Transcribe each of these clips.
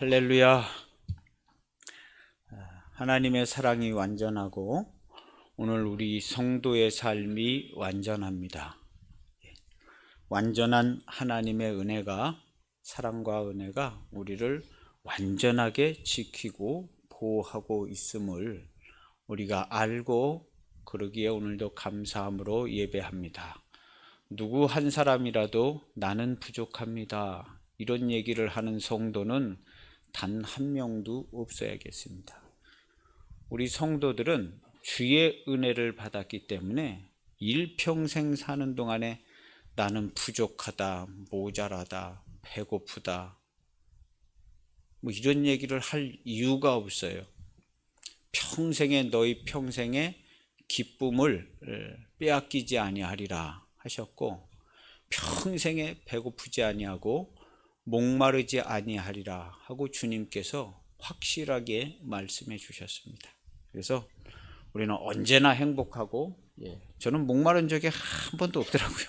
할렐루야. 하나님의 사랑이 완전하고 오늘 우리 성도의 삶이 완전합니다. 완전한 하나님의 은혜가, 사랑과 은혜가 우리를 완전하게 지키고 보호하고 있음을 우리가 알고 그러기에 오늘도 감사함으로 예배합니다. 누구 한 사람이라도 나는 부족합니다, 이런 얘기를 하는 성도는 단 한 명도 없어야겠습니다. 우리 성도들은 주의 은혜를 받았기 때문에 일평생 사는 동안에 나는 부족하다, 모자라다, 배고프다, 이런 얘기를 할 이유가 없어요. 너희 평생의 기쁨을 빼앗기지 아니하리라 하셨고, 평생에 배고프지 아니하고 목마르지 아니하리라 하고 주님께서 확실하게 말씀해 주셨습니다. 그래서 우리는 언제나 행복하고, 저는 목마른 적이 한 번도 없더라고요.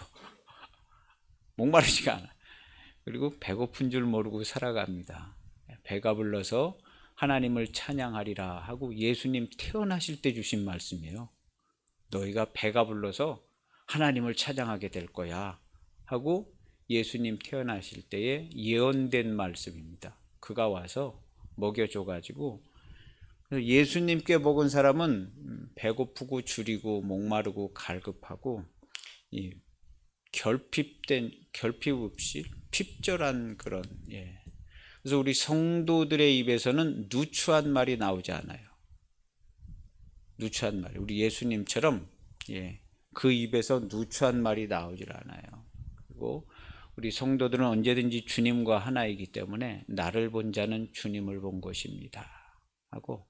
목마르지가 않아. 그리고 배고픈 줄 모르고 살아갑니다. 배가 불러서 하나님을 찬양하리라 하고 예수님 태어나실 때 주신 말씀이에요. 너희가 배가 불러서 하나님을 찬양하게 될 거야 하고 예수님 태어나실 때에 예언된 말씀입니다. 그가 와서 먹여줘가지고, 예수님께 먹은 사람은 배고프고 주리고 목마르고 갈급하고 결핍 없이 핍절한 그런, 그래서 우리 성도들의 입에서는 누추한 말이 나오지 않아요. 누추한 말, 우리 예수님처럼 그 입에서 누추한 말이 나오질 않아요. 그리고 우리 성도들은 언제든지 주님과 하나이기 때문에 나를 본 자는 주님을 본 것입니다 하고,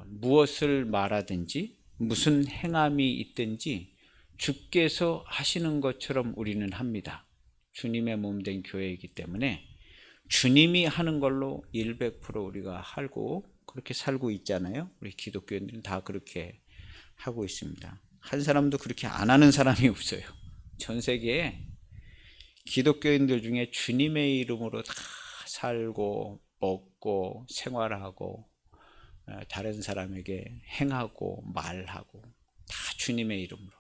무엇을 말하든지 무슨 행함이 있든지 주께서 하시는 것처럼 우리는 합니다. 주님의 몸된 교회이기 때문에 주님이 하는 걸로 100% 우리가 하고 그렇게 살고 있잖아요. 우리 기독교인들은 다 그렇게 하고 있습니다. 한 사람도 그렇게 안 하는 사람이 없어요. 전 세계에 기독교인들 중에 주님의 이름으로 다 살고 먹고 생활하고 다른 사람에게 행하고 말하고 다 주님의 이름으로.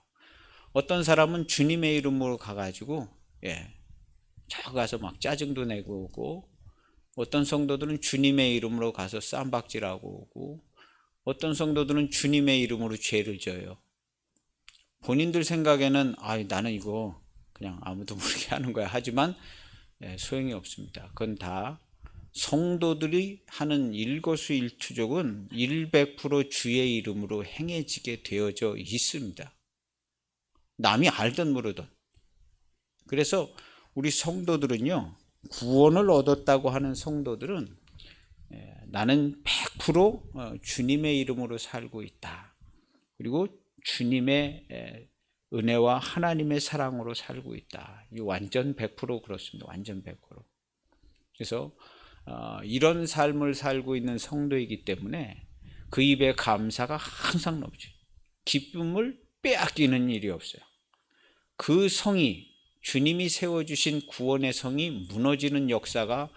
어떤 사람은 주님의 이름으로 가가지고 저 가서 막 짜증도 내고 오고, 어떤 성도들은 주님의 이름으로 가서 쌈박질하고 오고, 어떤 성도들은 주님의 이름으로 죄를 져요. 본인들 생각에는 나는 이거 그냥 아무도 모르게 하는 거야 하지만 소용이 없습니다. 그건 다 성도들이 하는 일거수일투족은 100% 주의 이름으로 행해지게 되어져 있습니다. 남이 알든 모르든. 그래서 우리 성도들은요, 구원을 얻었다고 하는 성도들은 나는 100% 주님의 이름으로 살고 있다, 그리고 주님의 은혜와 하나님의 사랑으로 살고 있다, 이 완전 100% 그렇습니다. 완전 100%. 그래서 이런 삶을 살고 있는 성도이기 때문에 그 입에 감사가 항상 넘쳐요. 기쁨을 빼앗기는 일이 없어요. 그 성이, 주님이 세워주신 구원의 성이 무너지는 역사가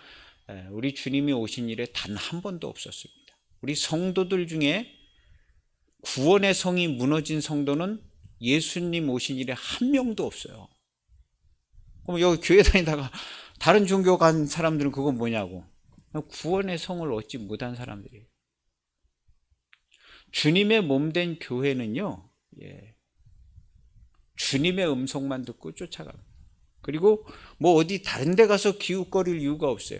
우리 주님이 오신 일에 단 한 번도 없었습니다. 우리 성도들 중에 구원의 성이 무너진 성도는 예수님 오신 일에 한 명도 없어요. 그럼 여기 교회 다니다가 다른 종교 간 사람들은 그건 뭐냐고. 구원의 성을 얻지 못한 사람들이에요. 주님의 몸된 교회는요, 주님의 음성만 듣고 쫓아갑니다. 그리고 어디 다른 데 가서 기웃거릴 이유가 없어요.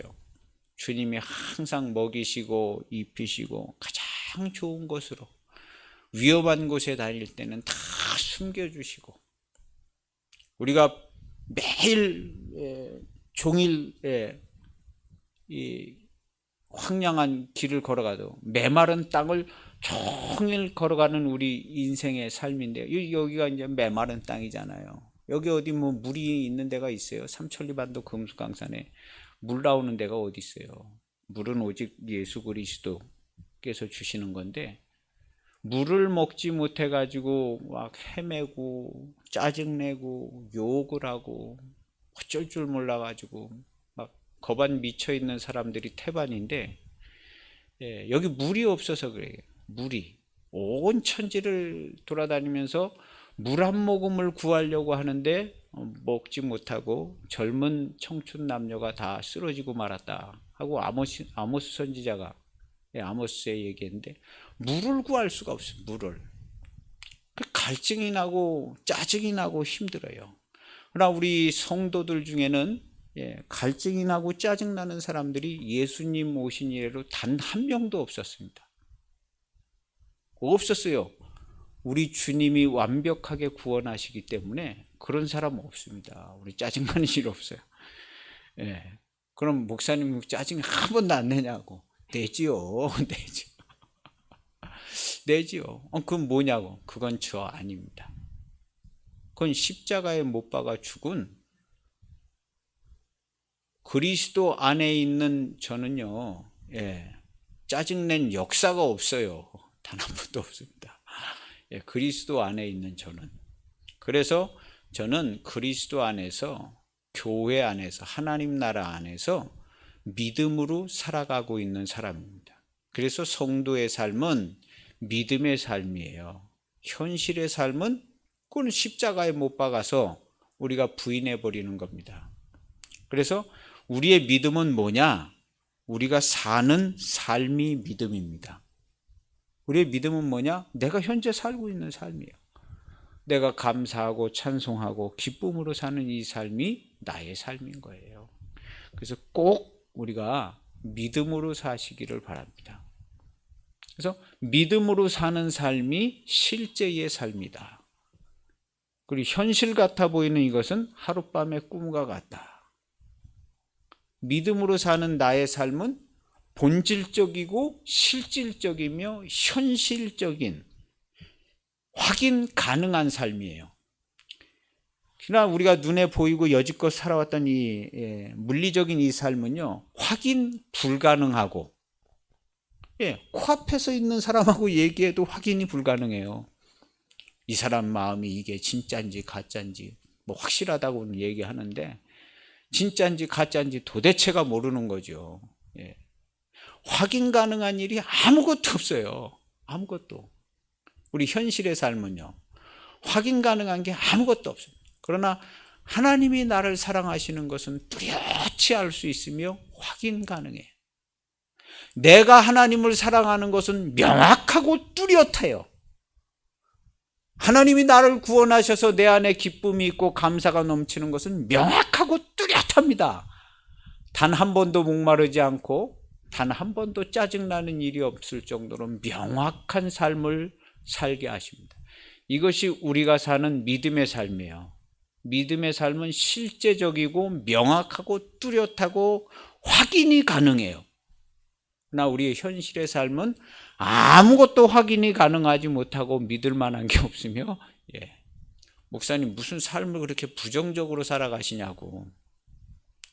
주님이 항상 먹이시고 입히시고 가장 좋은 곳으로, 위험한 곳에 다닐 때는 다 숨겨주시고, 우리가 매일 종일 이 황량한 길을 걸어가도 메마른 땅을 종일 걸어가는 우리 인생의 삶인데, 여기가 이제 메마른 땅이잖아요. 여기 어디 물이 있는 데가 있어요? 삼천리반도 금수강산에 물 나오는 데가 어디 있어요? 물은 오직 예수 그리스도께서 주시는 건데, 물을 먹지 못해 가지고 막 헤매고 짜증내고 욕을 하고 어쩔 줄 몰라 가지고 막 거반 미쳐 있는 사람들이 태반인데, 여기 물이 없어서 그래요. 물이 온 천지를 돌아다니면서 물 한 모금을 구하려고 하는데 먹지 못하고 젊은 청춘 남녀가 다 쓰러지고 말았다 하고 아모스 선지자가, 아모스의 얘기인데, 물을 구할 수가 없어요. 물을. 갈증이 나고 짜증이 나고 힘들어요. 그러나 우리 성도들 중에는 갈증이 나고 짜증 나는 사람들이 예수님 오신 이래로 단 한 명도 없었습니다. 없었어요. 우리 주님이 완벽하게 구원하시기 때문에 그런 사람 없습니다. 우리 짜증나는 일 없어요. 그럼 목사님 짜증 한 번도 안 내냐고. 내지요. 내지요. 그건 뭐냐고. 그건 저 아닙니다. 그건 십자가에 못 박아 죽은 그리스도 안에 있는 저는요, 짜증낸 역사가 없어요. 단 한 번도 없습니다. 그리스도 안에 있는 저는. 그래서 저는 그리스도 안에서, 교회 안에서, 하나님 나라 안에서 믿음으로 살아가고 있는 사람입니다. 그래서 성도의 삶은 믿음의 삶이에요. 현실의 삶은 그건 십자가에 못 박아서 우리가 부인해 버리는 겁니다. 그래서 우리의 믿음은 뭐냐? 우리가 사는 삶이 믿음입니다. 우리의 믿음은 뭐냐? 내가 현재 살고 있는 삶이에요. 내가 감사하고 찬송하고 기쁨으로 사는 이 삶이 나의 삶인 거예요. 그래서 꼭 우리가 믿음으로 사시기를 바랍니다. 그래서 믿음으로 사는 삶이 실제의 삶이다. 그리고 현실 같아 보이는 이것은 하룻밤의 꿈과 같다. 믿음으로 사는 나의 삶은 본질적이고 실질적이며 현실적인, 확인 가능한 삶이에요. 그러나 우리가 눈에 보이고 여지껏 살아왔던 이 물리적인 이 삶은요, 확인 불가능하고, 코앞에서 있는 사람하고 얘기해도 확인이 불가능해요. 이 사람 마음이 이게 진짜인지 가짜인지 뭐 확실하다고는 얘기하는데, 진짜인지 가짜인지 도대체가 모르는 거죠. 확인 가능한 일이 아무것도 없어요. 아무것도. 우리 현실의 삶은요, 확인 가능한 게 아무것도 없어요. 그러나 하나님이 나를 사랑하시는 것은 뚜렷이 알 수 있으며 확인 가능해요. 내가 하나님을 사랑하는 것은 명확하고 뚜렷해요. 하나님이 나를 구원하셔서 내 안에 기쁨이 있고 감사가 넘치는 것은 명확하고 뚜렷합니다. 단 한 번도 목마르지 않고 단 한 번도 짜증나는 일이 없을 정도로 명확한 삶을 살게 하십니다. 이것이 우리가 사는 믿음의 삶이에요. 믿음의 삶은 실제적이고 명확하고 뚜렷하고 확인이 가능해요. 그러나 우리의 현실의 삶은 아무것도 확인이 가능하지 못하고 믿을 만한 게 없으며, 목사님 무슨 삶을 그렇게 부정적으로 살아가시냐고.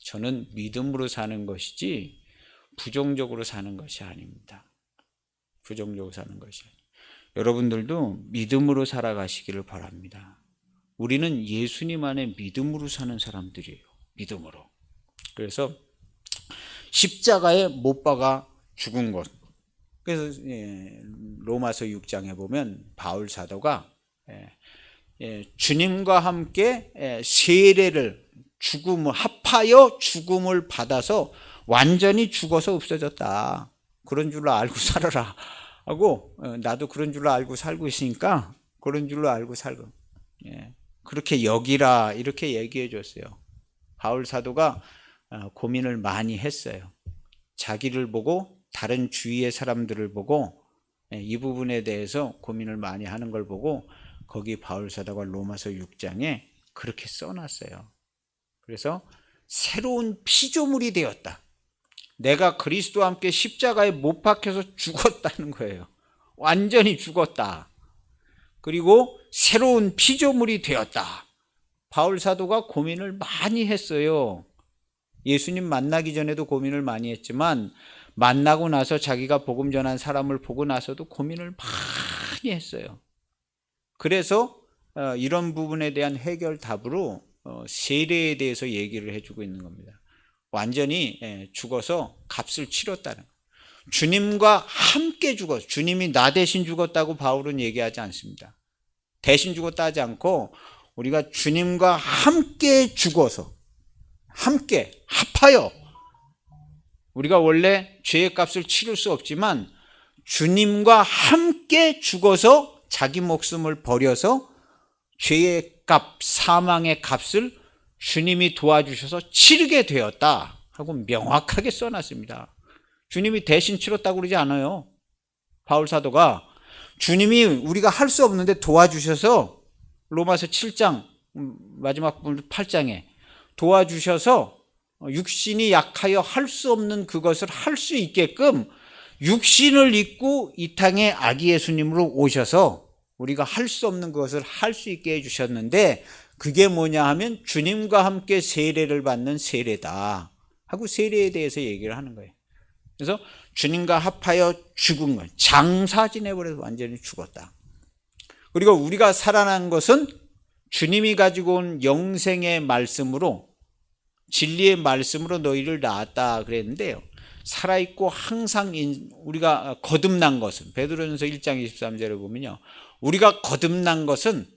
저는 믿음으로 사는 것이지 부정적으로 사는 것이 아닙니다. 부정적으로 사는 것이 아닙니다. 여러분들도 믿음으로 살아가시기를 바랍니다. 우리는 예수님 안에 믿음으로 사는 사람들이에요. 믿음으로. 그래서 십자가에 못 박아 죽은 것. 그래서 로마서 6장에 보면 바울 사도가 주님과 함께 세례를 합하여 죽음을 받아서 완전히 죽어서 없어졌다. 그런 줄로 알고 살아라 하고, 나도 그런 줄로 알고 살고 있으니까 그런 줄로 알고 살고, 그렇게 여기라 이렇게 얘기해 줬어요. 바울 사도가 고민을 많이 했어요. 자기를 보고 다른 주위의 사람들을 보고 이 부분에 대해서 고민을 많이 하는 걸 보고 거기 바울 사도가 로마서 6장에 그렇게 써놨어요. 그래서 새로운 피조물이 되었다. 내가 그리스도와 함께 십자가에 못 박혀서 죽었다는 거예요. 완전히 죽었다. 그리고 새로운 피조물이 되었다. 바울 사도가 고민을 많이 했어요. 예수님 만나기 전에도 고민을 많이 했지만 만나고 나서 자기가 복음 전한 사람을 보고 나서도 고민을 많이 했어요. 그래서 이런 부분에 대한 해결 답으로 세례에 대해서 얘기를 해주고 있는 겁니다. 완전히 죽어서 값을 치렀다는 거예요. 주님과 함께 죽었어. 주님이 나 대신 죽었다고 바울은 얘기하지 않습니다. 대신 죽었다 하지 않고 우리가 주님과 함께 죽어서, 함께 합하여, 우리가 원래 죄의 값을 치를 수 없지만 주님과 함께 죽어서 자기 목숨을 버려서 죄의 값, 사망의 값을 주님이 도와주셔서 치르게 되었다 하고 명확하게 써놨습니다. 주님이 대신 치렀다고 그러지 않아요. 바울 사도가 주님이 우리가 할 수 없는데 도와주셔서, 로마서 7장 마지막 8장에 도와주셔서 육신이 약하여 할 수 없는 그것을 할 수 있게끔 육신을 입고 이 땅에 아기 예수님으로 오셔서 우리가 할 수 없는 것을 할 수 있게 해주셨는데, 그게 뭐냐 하면 주님과 함께 세례를 받는 세례다 하고 세례에 대해서 얘기를 하는 거예요. 그래서 주님과 합하여 죽은 것, 장사 지내버려서 완전히 죽었다. 그리고 우리가 살아난 것은 주님이 가지고 온 영생의 말씀으로, 진리의 말씀으로 너희를 낳았다 그랬는데요, 살아있고 항상 우리가 거듭난 것은, 베드로전서 1장 23절에 보면요, 우리가 거듭난 것은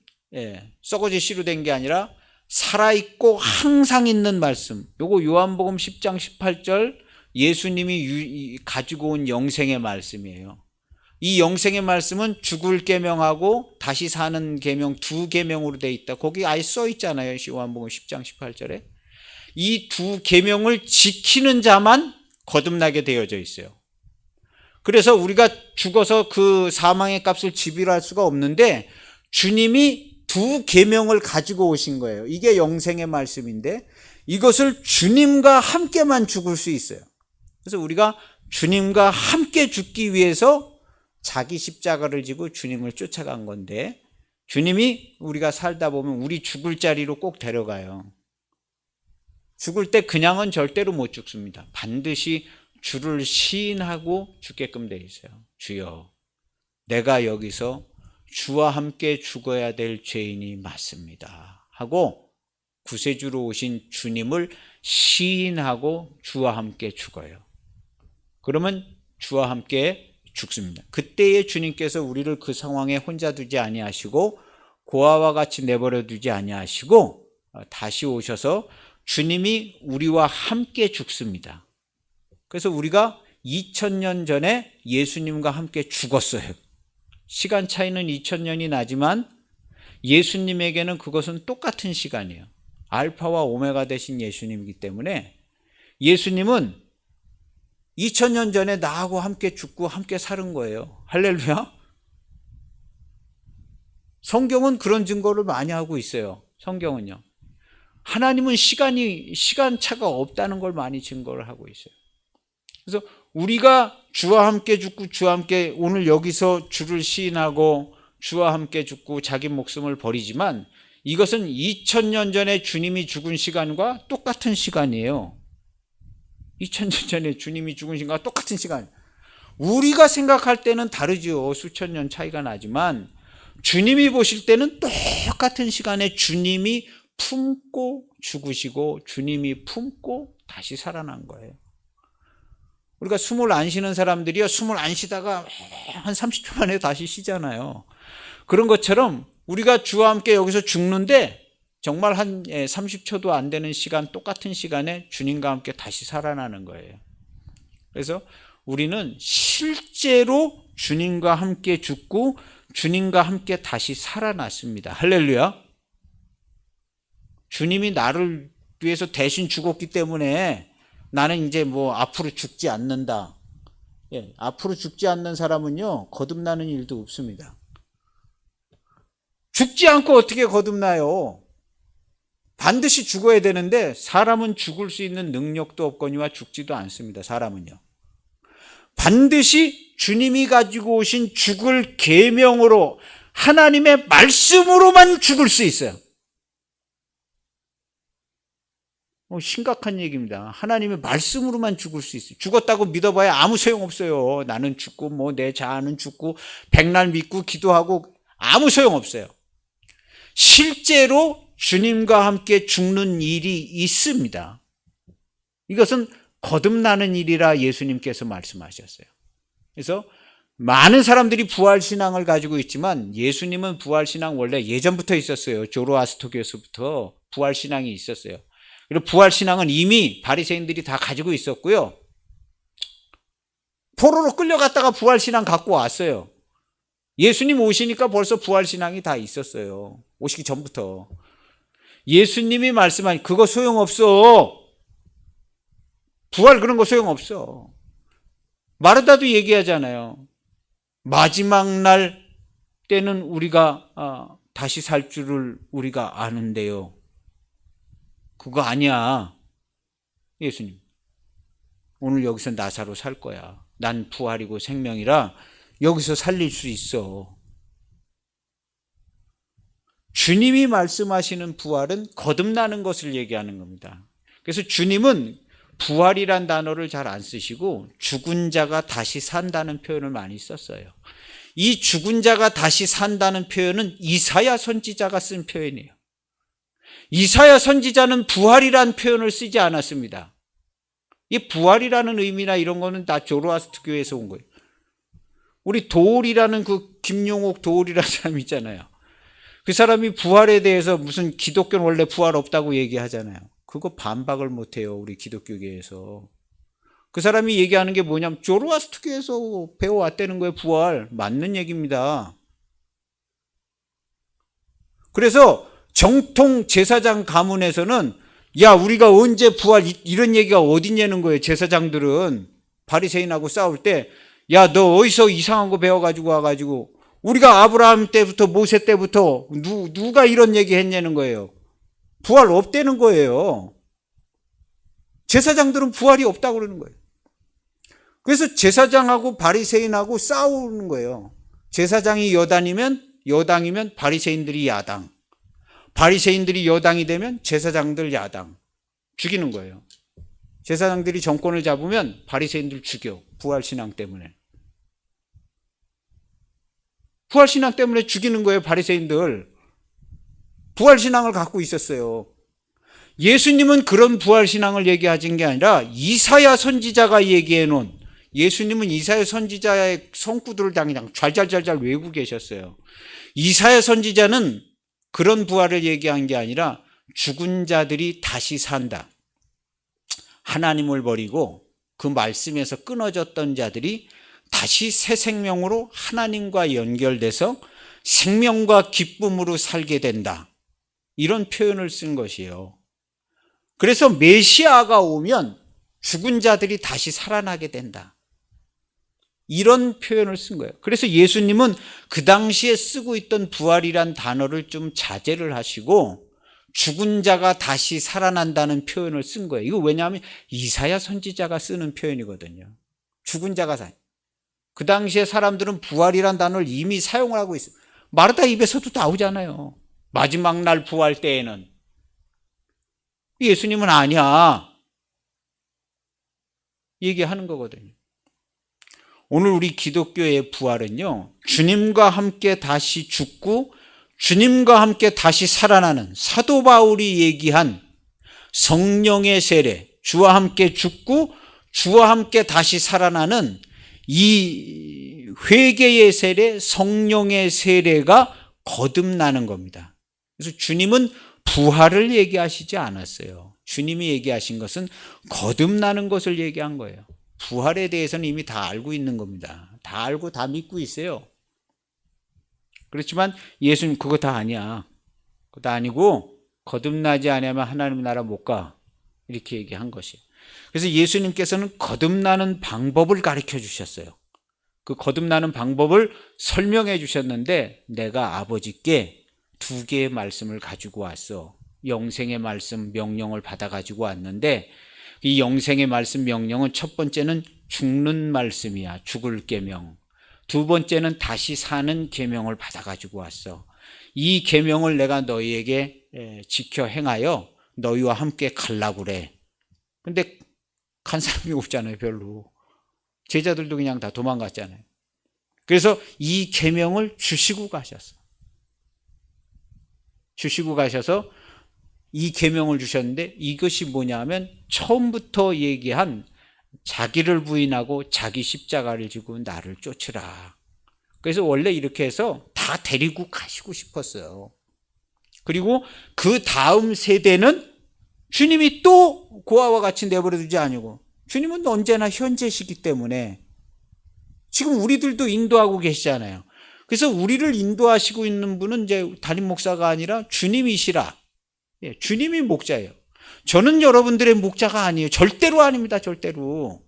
썩어지 씨로 된 게 아니라 살아있고 항상 있는 말씀. 요거 요한복음 10장 18절 예수님이 가지고 온 영생의 말씀이에요. 이 영생의 말씀은 죽을 계명하고 다시 사는 계명, 두 계명으로 돼 있다. 거기 아예 써 있잖아요. 요한복음 10장 18절에. 이 두 계명을 지키는 자만 거듭나게 되어져 있어요. 그래서 우리가 죽어서 그 사망의 값을 지불할 수가 없는데 주님이 두 계명을 가지고 오신 거예요. 이게 영생의 말씀인데 이것을 주님과 함께만 죽을 수 있어요. 그래서 우리가 주님과 함께 죽기 위해서 자기 십자가를 지고 주님을 쫓아간 건데, 주님이 우리가 살다 보면 우리 죽을 자리로 꼭 데려가요. 죽을 때 그냥은 절대로 못 죽습니다. 반드시 주를 시인하고 죽게끔 돼 있어요. 주여, 내가 여기서 주와 함께 죽어야 될 죄인이 맞습니다 하고 구세주로 오신 주님을 시인하고 주와 함께 죽어요. 그러면 주와 함께 죽습니다. 그때에 주님께서 우리를 그 상황에 혼자 두지 아니하시고 고아와 같이 내버려 두지 아니하시고 다시 오셔서 주님이 우리와 함께 죽습니다. 그래서 우리가 2000년 전에 예수님과 함께 죽었어요. 시간 차이는 2000년이 나지만 예수님에게는 그것은 똑같은 시간이에요. 알파와 오메가 되신 예수님이기 때문에 예수님은 2000년 전에 나하고 함께 죽고 함께 사는 거예요. 할렐루야. 성경은 그런 증거를 많이 하고 있어요. 성경은요. 하나님은 시간차가 없다는 걸 많이 증거를 하고 있어요. 그래서 우리가 주와 함께 죽고 주와 함께, 오늘 여기서 주를 시인하고 주와 함께 죽고 자기 목숨을 버리지만 이것은 2000년 전에 주님이 죽은 시간과 똑같은 시간이에요. 2000년 전에 주님이 죽은 시간과 똑같은 시간. 우리가 생각할 때는 다르죠. 수천 년 차이가 나지만 주님이 보실 때는 똑같은 시간에 주님이 품고 죽으시고 주님이 품고 다시 살아난 거예요. 우리가 숨을 안 쉬는 사람들이요, 숨을 안 쉬다가 한 30초 만에 다시 쉬잖아요. 그런 것처럼 우리가 주와 함께 여기서 죽는데 정말 한 30초도 안 되는 시간, 똑같은 시간에 주님과 함께 다시 살아나는 거예요. 그래서 우리는 실제로 주님과 함께 죽고 주님과 함께 다시 살아났습니다. 할렐루야. 주님이 나를 위해서 대신 죽었기 때문에 나는 이제 뭐 앞으로 죽지 않는다. 앞으로 죽지 않는 사람은요, 거듭나는 일도 없습니다. 죽지 않고 어떻게 거듭나요? 반드시 죽어야 되는데 사람은 죽을 수 있는 능력도 없거니와 죽지도 않습니다. 사람은요. 반드시 주님이 가지고 오신 죽을 계명으로 하나님의 말씀으로만 죽을 수 있어요. 심각한 얘기입니다. 하나님의 말씀으로만 죽을 수 있어요. 죽었다고 믿어봐야 아무 소용없어요. 나는 죽고 뭐 내 자아는 죽고 백날 믿고 기도하고 아무 소용없어요. 실제로 주님과 함께 죽는 일이 있습니다. 이것은 거듭나는 일이라 예수님께서 말씀하셨어요. 그래서 많은 사람들이 부활신앙을 가지고 있지만 예수님은 부활신앙 원래 예전부터 있었어요. 조로아스토교에서부터 부활신앙이 있었어요. 그리고 부활신앙은 이미 바리새인들이 다 가지고 있었고요. 포로로 끌려갔다가 부활신앙 갖고 왔어요. 예수님 오시니까 벌써 부활신앙이 다 있었어요. 오시기 전부터. 예수님이 말씀하신 그거 소용없어. 부활 그런 거 소용없어. 마르다도 얘기하잖아요. 마지막 날 때는 우리가 다시 살 줄을 우리가 아는데요. 그거 아니야. 예수님. 오늘 여기서 나사로 살 거야. 난 부활이고 생명이라 여기서 살릴 수 있어. 주님이 말씀하시는 부활은 거듭나는 것을 얘기하는 겁니다. 그래서 주님은 부활이란 단어를 잘 안 쓰시고 죽은 자가 다시 산다는 표현을 많이 썼어요. 이 죽은 자가 다시 산다는 표현은 이사야 선지자가 쓴 표현이에요. 이사야 선지자는 부활이란 표현을 쓰지 않았습니다. 이 부활이라는 의미나 이런 거는 다 조로아스토교에서 온 거예요. 우리 도올이라는 그 김용옥 도올이라는 사람 있잖아요. 그 사람이 부활에 대해서 무슨 기독교는 원래 부활 없다고 얘기하잖아요. 그거 반박을 못해요. 우리 기독교계에서. 그 사람이 얘기하는 게 뭐냐면 조로아스토교에서 배워왔다는 거예요. 부활. 맞는 얘기입니다. 그래서 정통 제사장 가문에서는 야 우리가 언제 부활 이런 얘기가 어딨냐는 거예요. 제사장들은 바리새인하고 싸울 때 야 너 어디서 이상한 거 배워가지고 와가지고 우리가 아브라함 때부터 모세 때부터 누가 이런 얘기 했냐는 거예요. 부활 없다는 거예요. 제사장들은 부활이 없다고 그러는 거예요. 그래서 제사장하고 바리새인하고 싸우는 거예요. 제사장이 여당이면 바리새인들이 야당, 바리새인들이 여당이 되면 제사장들 야당 죽이는 거예요. 제사장들이 정권을 잡으면 바리새인들 죽여. 부활신앙 때문에. 부활신앙 때문에 죽이는 거예요. 바리새인들. 부활신앙을 갖고 있었어요. 예수님은 그런 부활신앙을 얘기하신 게 아니라 이사야 선지자가 얘기해 놓은, 예수님은 이사야 선지자의 성구들을 그냥 잘잘잘잘 외우고 계셨어요. 이사야 선지자는 그런 부활을 얘기한 게 아니라 죽은 자들이 다시 산다. 하나님을 버리고 그 말씀에서 끊어졌던 자들이 다시 새 생명으로 하나님과 연결돼서 생명과 기쁨으로 살게 된다. 이런 표현을 쓴 것이에요. 그래서 메시아가 오면 죽은 자들이 다시 살아나게 된다. 이런 표현을 쓴 거예요. 그래서 예수님은 그 당시에 쓰고 있던 부활이란 단어를 좀 자제를 하시고 죽은 자가 다시 살아난다는 표현을 쓴 거예요. 이거 왜냐하면 이사야 선지자가 쓰는 표현이거든요. 죽은 자가 그 당시에 사람들은 부활이란 단어를 이미 사용을 하고 있어요. 마르다 입에서도 나오잖아요. 마지막 날 부활 때에는. 예수님은 아니야. 얘기하는 거거든요. 오늘 우리 기독교의 부활은요, 주님과 함께 다시 죽고 주님과 함께 다시 살아나는 사도 바울이 얘기한 성령의 세례, 주와 함께 죽고 주와 함께 다시 살아나는 이 회개의 세례, 성령의 세례가 거듭나는 겁니다. 그래서 주님은 부활을 얘기하시지 않았어요. 주님이 얘기하신 것은 거듭나는 것을 얘기한 거예요. 부활에 대해서는 이미 다 알고 있는 겁니다. 다 알고 다 믿고 있어요. 그렇지만 예수님 그거 다 아니야. 그거 다 아니고 거듭나지 않으면 하나님 나라 못 가. 이렇게 얘기한 것이에요. 그래서 예수님께서는 거듭나는 방법을 가르쳐 주셨어요. 그 거듭나는 방법을 설명해 주셨는데 내가 아버지께 2개의 말씀을 가지고 왔어. 영생의 말씀 명령을 받아 가지고 왔는데 이 영생의 말씀 명령은 첫 번째는 죽는 말씀이야. 죽을 계명. 두 번째는 다시 사는 계명을 받아 가지고 왔어. 이 계명을 내가 너희에게 지켜 행하여 너희와 함께 가려고 그래. 근데 간 사람이 없잖아요. 별로. 제자들도 그냥 다 도망갔잖아요. 그래서 이 계명을 주시고 가셨어. 주시고 가셔서 이 계명을 주셨는데 이것이 뭐냐면 처음부터 얘기한 자기를 부인하고 자기 십자가를 지고 나를 쫓으라. 그래서 원래 이렇게 해서 다 데리고 가시고 싶었어요. 그리고 그 다음 세대는 주님이 또 고아와 같이 내버려 두지 아니고, 주님은 언제나 현재시기 때문에 지금 우리들도 인도하고 계시잖아요. 그래서 우리를 인도하시고 있는 분은 이제 담임 목사가 아니라 주님이시라. 예, 주님이 목자예요. 저는 여러분들의 목자가 아니에요. 절대로 아닙니다. 절대로.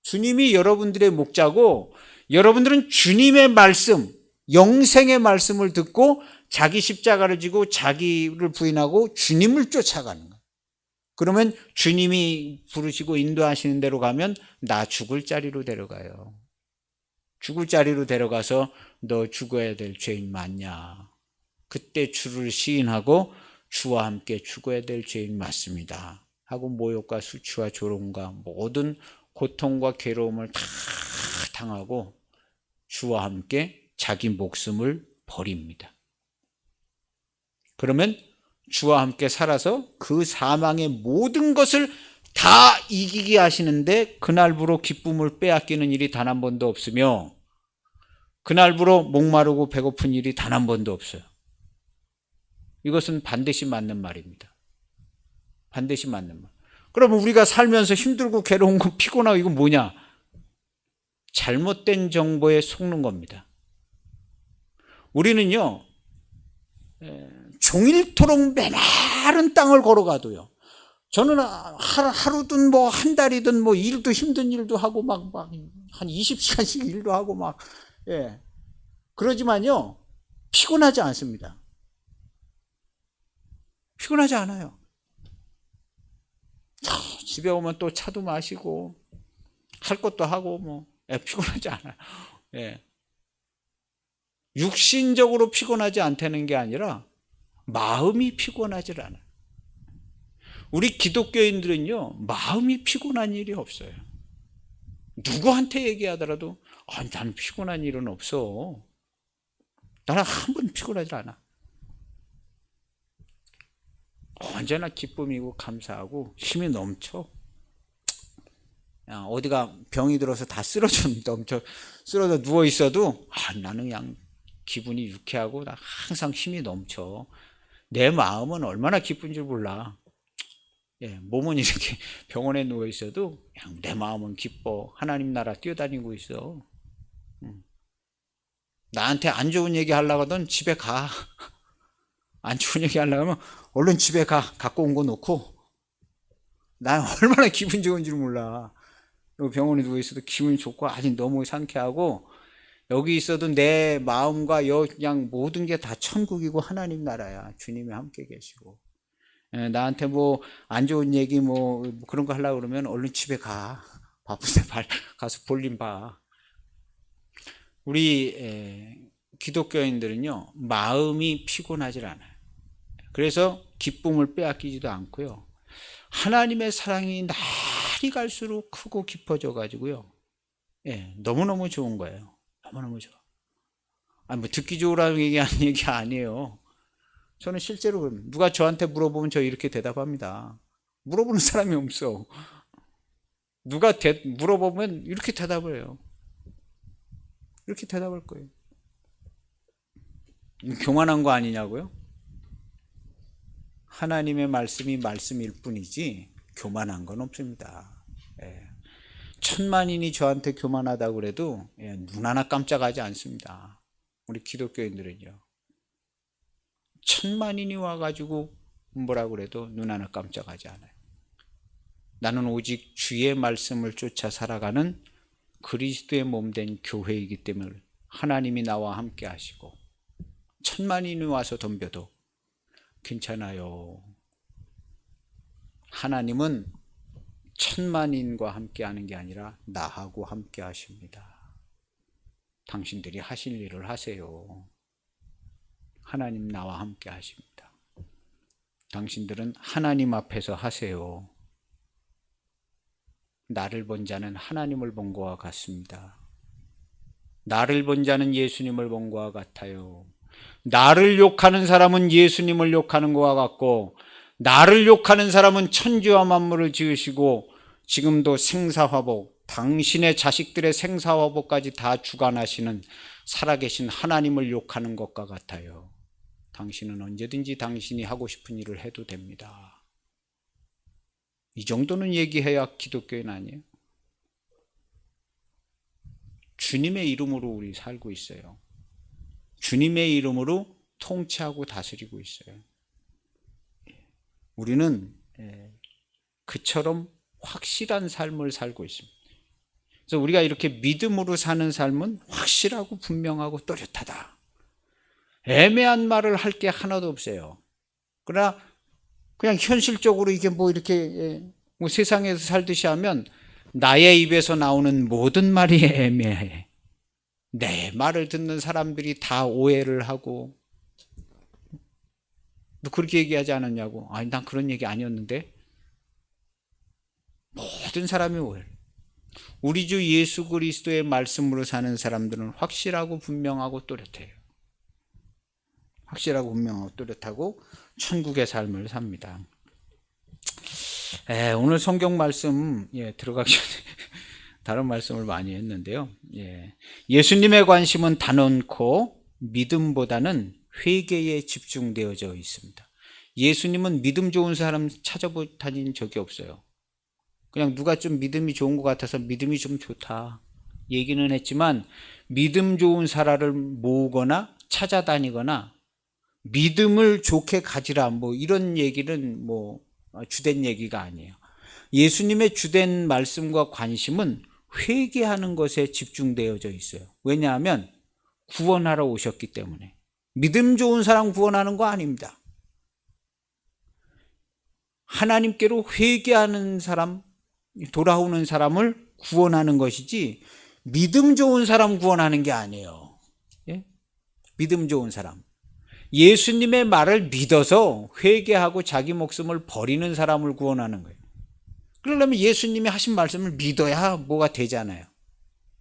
주님이 여러분들의 목자고, 여러분들은 주님의 말씀, 영생의 말씀을 듣고 자기 십자가를 지고 자기를 부인하고 주님을 쫓아가는 거예요. 그러면 주님이 부르시고 인도하시는 대로 가면 나 죽을 자리로 데려가요. 죽을 자리로 데려가서 너 죽어야 될 죄인 맞냐? 그때 주를 시인하고 주와 함께 죽어야 될 죄인 맞습니다 하고 모욕과 수치와 조롱과 모든 고통과 괴로움을 다 당하고 주와 함께 자기 목숨을 버립니다. 그러면 주와 함께 살아서 그 사망의 모든 것을 다 이기게 하시는데 그날부로 기쁨을 빼앗기는 일이 단 한 번도 없으며 그날부로 목마르고 배고픈 일이 단 한 번도 없어요. 이것은 반드시 맞는 말입니다. 반드시 맞는 말. 그러면 우리가 살면서 힘들고 괴로운 거 피곤하고 이건 뭐냐? 잘못된 정보에 속는 겁니다. 우리는요 종일토록 메마른 땅을 걸어가도요, 저는 하루든 뭐 한 달이든 뭐 일도 힘든 일도 하고 막 한 20시간씩 일도 하고 막, 예. 그러지만요 피곤하지 않습니다. 피곤하지 않아요. 집에 오면 또 차도 마시고 할 것도 하고 뭐, 예, 피곤하지 않아요. 예. 육신적으로 피곤하지 않다는 게 아니라 마음이 피곤하지 않아요. 우리 기독교인들은요 마음이 피곤한 일이 없어요. 누구한테 얘기하더라도 나는 피곤한 일은 없어. 나는 한 번 피곤하지 않아. 언제나 기쁨이고 감사하고 힘이 넘쳐. 어디가 병이 들어서 다 쓰러져 누워 있어도 나는 그냥 기분이 유쾌하고 나 항상 힘이 넘쳐. 내 마음은 얼마나 기쁜 줄 몰라. 예, 몸은 이렇게 병원에 누워 있어도 그냥 내 마음은 기뻐. 하나님 나라 뛰어다니고 있어. 나한테 안 좋은 얘기 하려고 하던 집에 가. 안 좋은 얘기 하려고 하면 얼른 집에 가. 갖고 온 거 놓고. 난 얼마나 기분 좋은 줄 몰라. 병원에 누워 있어도 기분이 좋고 아직 너무 상쾌하고, 여기 있어도 내 마음과 그냥 모든 게 다 천국이고 하나님 나라야. 주님이 함께 계시고. 나한테 뭐 안 좋은 얘기 뭐 그런 거 하려고 그러면 얼른 집에 가. 바쁜데 가서 볼일 봐. 우리 기독교인들은요 마음이 피곤하지 않아요. 그래서 기쁨을 빼앗기지도 않고요, 하나님의 사랑이 날이 갈수록 크고 깊어져 가지고요, 예, 너무너무 좋은 거예요. 너무너무 좋아. 뭐 듣기 좋으라는 얘기하는 얘기 아니에요. 저는 실제로 누가 저한테 물어보면 저 이렇게 대답합니다. 물어보는 사람이 없어. 누가 물어보면 이렇게 대답을 해요. 이렇게 대답할 거예요. 교만한 거 아니냐고요? 하나님의 말씀이 말씀일 뿐이지 교만한 건 없습니다. 예. 천만인이 저한테 교만하다고 그래도 눈 하나 깜짝하지 않습니다. 우리 기독교인들은요. 천만인이 와가지고 뭐라고 그래도 눈 하나 깜짝하지 않아요. 나는 오직 주의 말씀을 쫓아 살아가는 그리스도의 몸된 교회이기 때문에 하나님이 나와 함께 하시고 천만인이 와서 덤벼도 괜찮아요. 하나님은 천만인과 함께 하는 게 아니라 나하고 함께 하십니다. 당신들이 하실 일을 하세요. 하나님 나와 함께 하십니다. 당신들은 하나님 앞에서 하세요. 나를 본 자는 하나님을 본 것과 같습니다. 나를 본 자는 예수님을 본 것과 같아요. 나를 욕하는 사람은 예수님을 욕하는 것과 같고, 나를 욕하는 사람은 천지와 만물을 지으시고 지금도 생사화복, 당신의 자식들의 생사화복까지 다 주관하시는 살아계신 하나님을 욕하는 것과 같아요. 당신은 언제든지 당신이 하고 싶은 일을 해도 됩니다. 이 정도는 얘기해야 기독교인 아니에요? 주님의 이름으로 우리 살고 있어요. 주님의 이름으로 통치하고 다스리고 있어요. 우리는 그처럼 확실한 삶을 살고 있습니다. 그래서 우리가 이렇게 믿음으로 사는 삶은 확실하고 분명하고 또렷하다. 애매한 말을 할 게 하나도 없어요. 그러나 그냥 현실적으로 이게 뭐 이렇게 뭐 세상에서 살듯이 하면 나의 입에서 나오는 모든 말이 애매해. 내 말을 듣는 사람들이 다 오해를 하고, 너 그렇게 얘기하지 않았냐고. 아니, 난 그런 얘기 아니었는데. 모든 사람이 오해. 우리 주 예수 그리스도의 말씀으로 사는 사람들은 확실하고 분명하고 또렷해요. 확실하고 분명하고 또렷하고 천국의 삶을 삽니다. 오늘 성경 말씀 들어가기 전에 다른 말씀을 많이 했는데요. 예수님의 관심은 단언코 믿음보다는 회개에 집중되어져 있습니다. 예수님은 믿음 좋은 사람 찾아다닌 적이 없어요. 그냥 누가 좀 믿음이 좋은 것 같아서 믿음이 좀 좋다 얘기는 했지만, 믿음 좋은 사람을 모으거나 찾아다니거나 믿음을 좋게 가지라 뭐 이런 얘기는 뭐 주된 얘기가 아니에요. 예수님의 주된 말씀과 관심은 회개하는 것에 집중되어져 있어요. 왜냐하면 구원하러 오셨기 때문에. 믿음 좋은 사람 구원하는 거 아닙니다. 하나님께로 회개하는 사람, 돌아오는 사람을 구원하는 것이지 믿음 좋은 사람 구원하는 게 아니에요. 믿음 좋은 사람, 예수님의 말을 믿어서 회개하고 자기 목숨을 버리는 사람을 구원하는 거예요. 그러려면 예수님이 하신 말씀을 믿어야 뭐가 되잖아요.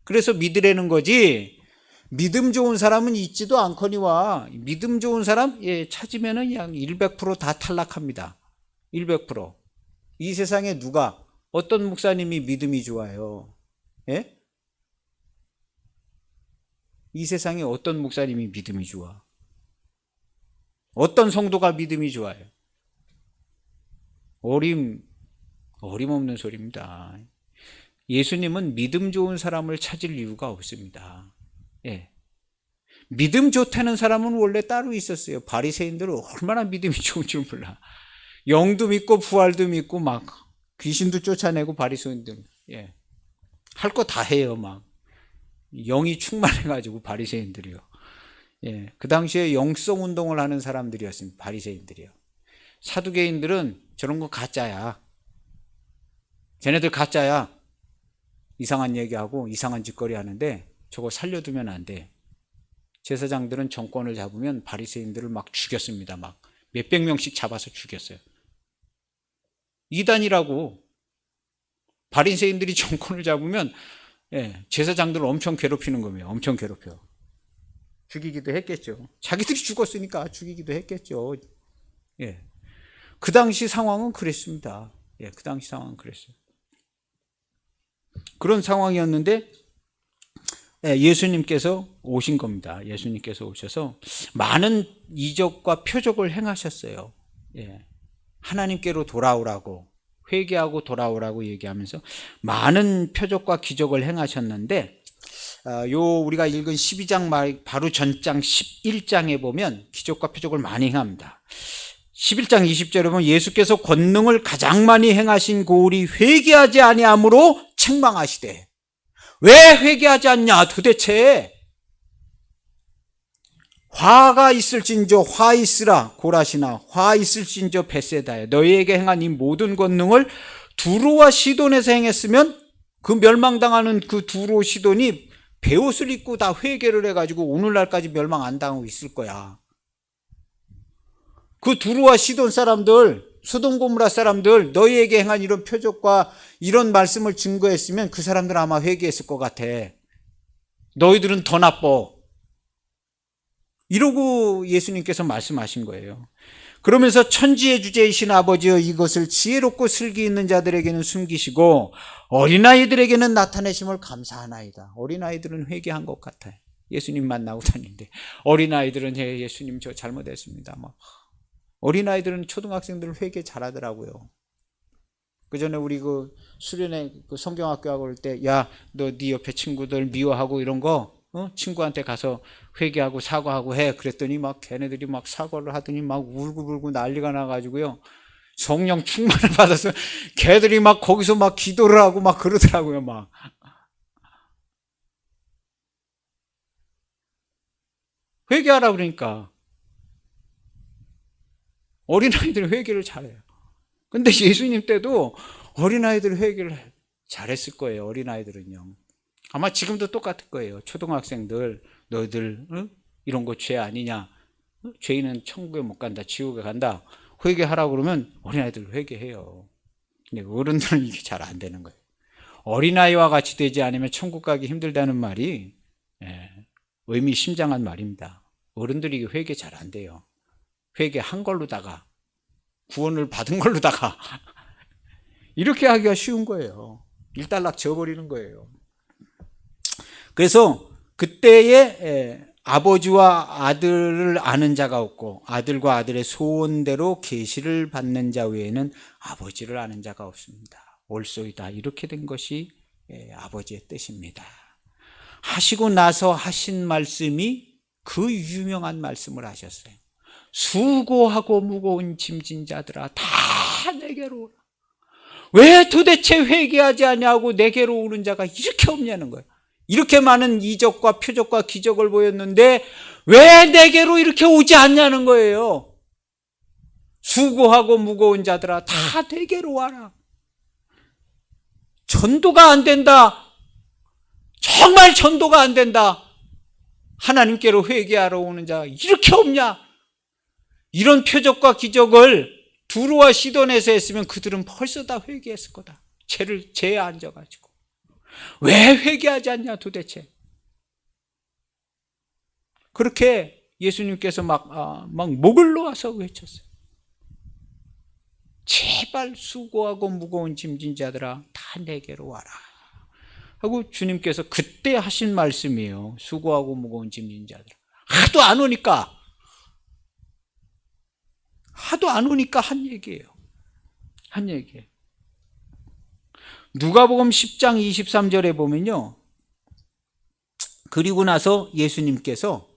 그래서 믿으라는 거지, 믿음 좋은 사람은 있지도 않거니와 믿음 좋은 사람 찾으면 그냥 100%다 탈락합니다. 100%. 이 세상에 누가, 어떤 목사님이 믿음이 좋아요? 이 세상에 어떤 목사님이 믿음이 좋아? 어떤 성도가 믿음이 좋아요? 어림없는 소리입니다. 예수님은 믿음 좋은 사람을 찾을 이유가 없습니다. 믿음 좋다는 사람은 원래 따로 있었어요. 바리새인들은 얼마나 믿음이 좋은 줄 몰라. 영도 믿고 부활도 믿고 막 귀신도 쫓아내고, 바리새인들은 할 거 다 해요. 막 영이 충만해가지고 바리새인들이요. 그 당시에 영성 운동을 하는 사람들이었습니다. 바리새인들이요. 사두개인들은 저런 거 가짜야. 쟤네들 가짜야. 이상한 얘기하고 이상한 짓거리 하는데 저거 살려두면 안 돼. 제사장들은 정권을 잡으면 바리새인들을 막 죽였습니다. 막 몇백 명씩 잡아서 죽였어요. 이단이라고. 바리새인들이 정권을 잡으면 제사장들을 엄청 괴롭히는 거예요. 엄청 괴롭혀. 죽이기도 했겠죠. 자기들이 죽었으니까 죽이기도 했겠죠. 그 당시 상황은 그랬습니다. 그 당시 상황은 그랬어요. 그런 상황이었는데 예수님께서 오신 겁니다. 예수님께서 오셔서 많은 이적과 표적을 행하셨어요. 하나님께로 돌아오라고, 회개하고 돌아오라고 얘기하면서 많은 표적과 기적을 행하셨는데, 우리가 읽은 12장 말 바로 전장 11장에 보면 기적과 표적을 많이 행합니다. 11장 20절에 보면 예수께서 권능을 가장 많이 행하신 고울이 회개하지 아니함으로 책망하시되. 왜 회개하지 않냐 도대체. 화가 있을진저 화 있으라 고라시나, 화 있을진저 벳세다에. 너희에게 행한 이 모든 권능을 두로와 시돈에서 행했으면 그 멸망당하는 그 두로 시돈이 베옷을 입고 다 회개를 해가지고 오늘날까지 멸망 안 당하고 있을 거야. 그 두로와 시돈 사람들, 소돔 고모라 사람들, 너희에게 행한 이런 표적과 이런 말씀을 증거했으면 그 사람들 아마 회개했을 것 같아. 너희들은 더 나빠. 이러고 예수님께서 말씀하신 거예요. 그러면서 천지의 주제이신 아버지여 이것을 지혜롭고 슬기 있는 자들에게는 숨기시고 어린아이들에게는 나타내심을 감사하나이다. 어린아이들은 회개한 것 같아요. 예수님 만나고 다니는데 어린아이들은 예수님 저 잘못했습니다. 막 어린아이들은 초등학생들 회개 잘하더라고요. 그 전에 우리 그 수련회 그 성경학교 하고 올 때 야, 너 네 옆에 친구들 미워하고 이런 거 친구한테 가서 회개하고 사과하고 해. 그랬더니 막 걔네들이 막 사과를 하더니 막 울고불고 난리가 나가지고요. 성령 충만을 받아서 걔들이 막 거기서 막 기도를 하고 막 그러더라고요. 막 회개하라 그러니까 어린아이들은 회개를 잘해요. 근데 예수님 때도 어린아이들 회개를 잘했을 거예요. 어린아이들은요. 아마 지금도 똑같을 거예요. 초등학생들 너희들 이런 거 죄 아니냐? 죄인은 천국에 못 간다. 지옥에 간다. 회개하라고 그러면 어린아이들 회개해요. 근데 어른들은 이게 잘 안 되는 거예요. 어린아이와 같이 되지 않으면 천국 가기 힘들다는 말이 의미심장한 말입니다. 어른들이 회개 잘 안 돼요. 회개한 걸로다가 구원을 받은 걸로다가 이렇게 하기가 쉬운 거예요. 일단락 지어버리는 거예요. 그래서 그때에 아버지와 아들을 아는 자가 없고 아들과 아들의 소원대로 계시를 받는 자 외에는 아버지를 아는 자가 없습니다. 옳소이다. 이렇게 된 것이 아버지의 뜻입니다. 하시고 나서 하신 말씀이 그 유명한 말씀을 하셨어요. 수고하고 무거운 짐진 자들아 다 내게로 오라. 왜 도대체 회개하지 않냐고 내게로 오는 자가 이렇게 없냐는 거예요. 이렇게 많은 이적과 표적과 기적을 보였는데 왜 내게로 이렇게 오지 않냐는 거예요. 수고하고 무거운 자들아 다 내게로 와라. 전도가 안 된다. 정말 전도가 안 된다. 하나님께로 회개하러 오는 자가 이렇게 없냐. 이런 표적과 기적을 두루와 시돈에서 했으면 그들은 벌써 다 회개했을 거다. 죄에 앉아가지고. 왜 회개하지 않냐 도대체. 그렇게 예수님께서 막 목을 놓아서 외쳤어요. 제발 수고하고 무거운 짐진 자들아 다 내게로 와라 하고 주님께서 그때 하신 말씀이에요. 수고하고 무거운 짐진 자들아. 하도 안 오니까 한 얘기예요. 한 얘기예요. 누가복음 10장 23절에 보면요. 그리고 나서 예수님께서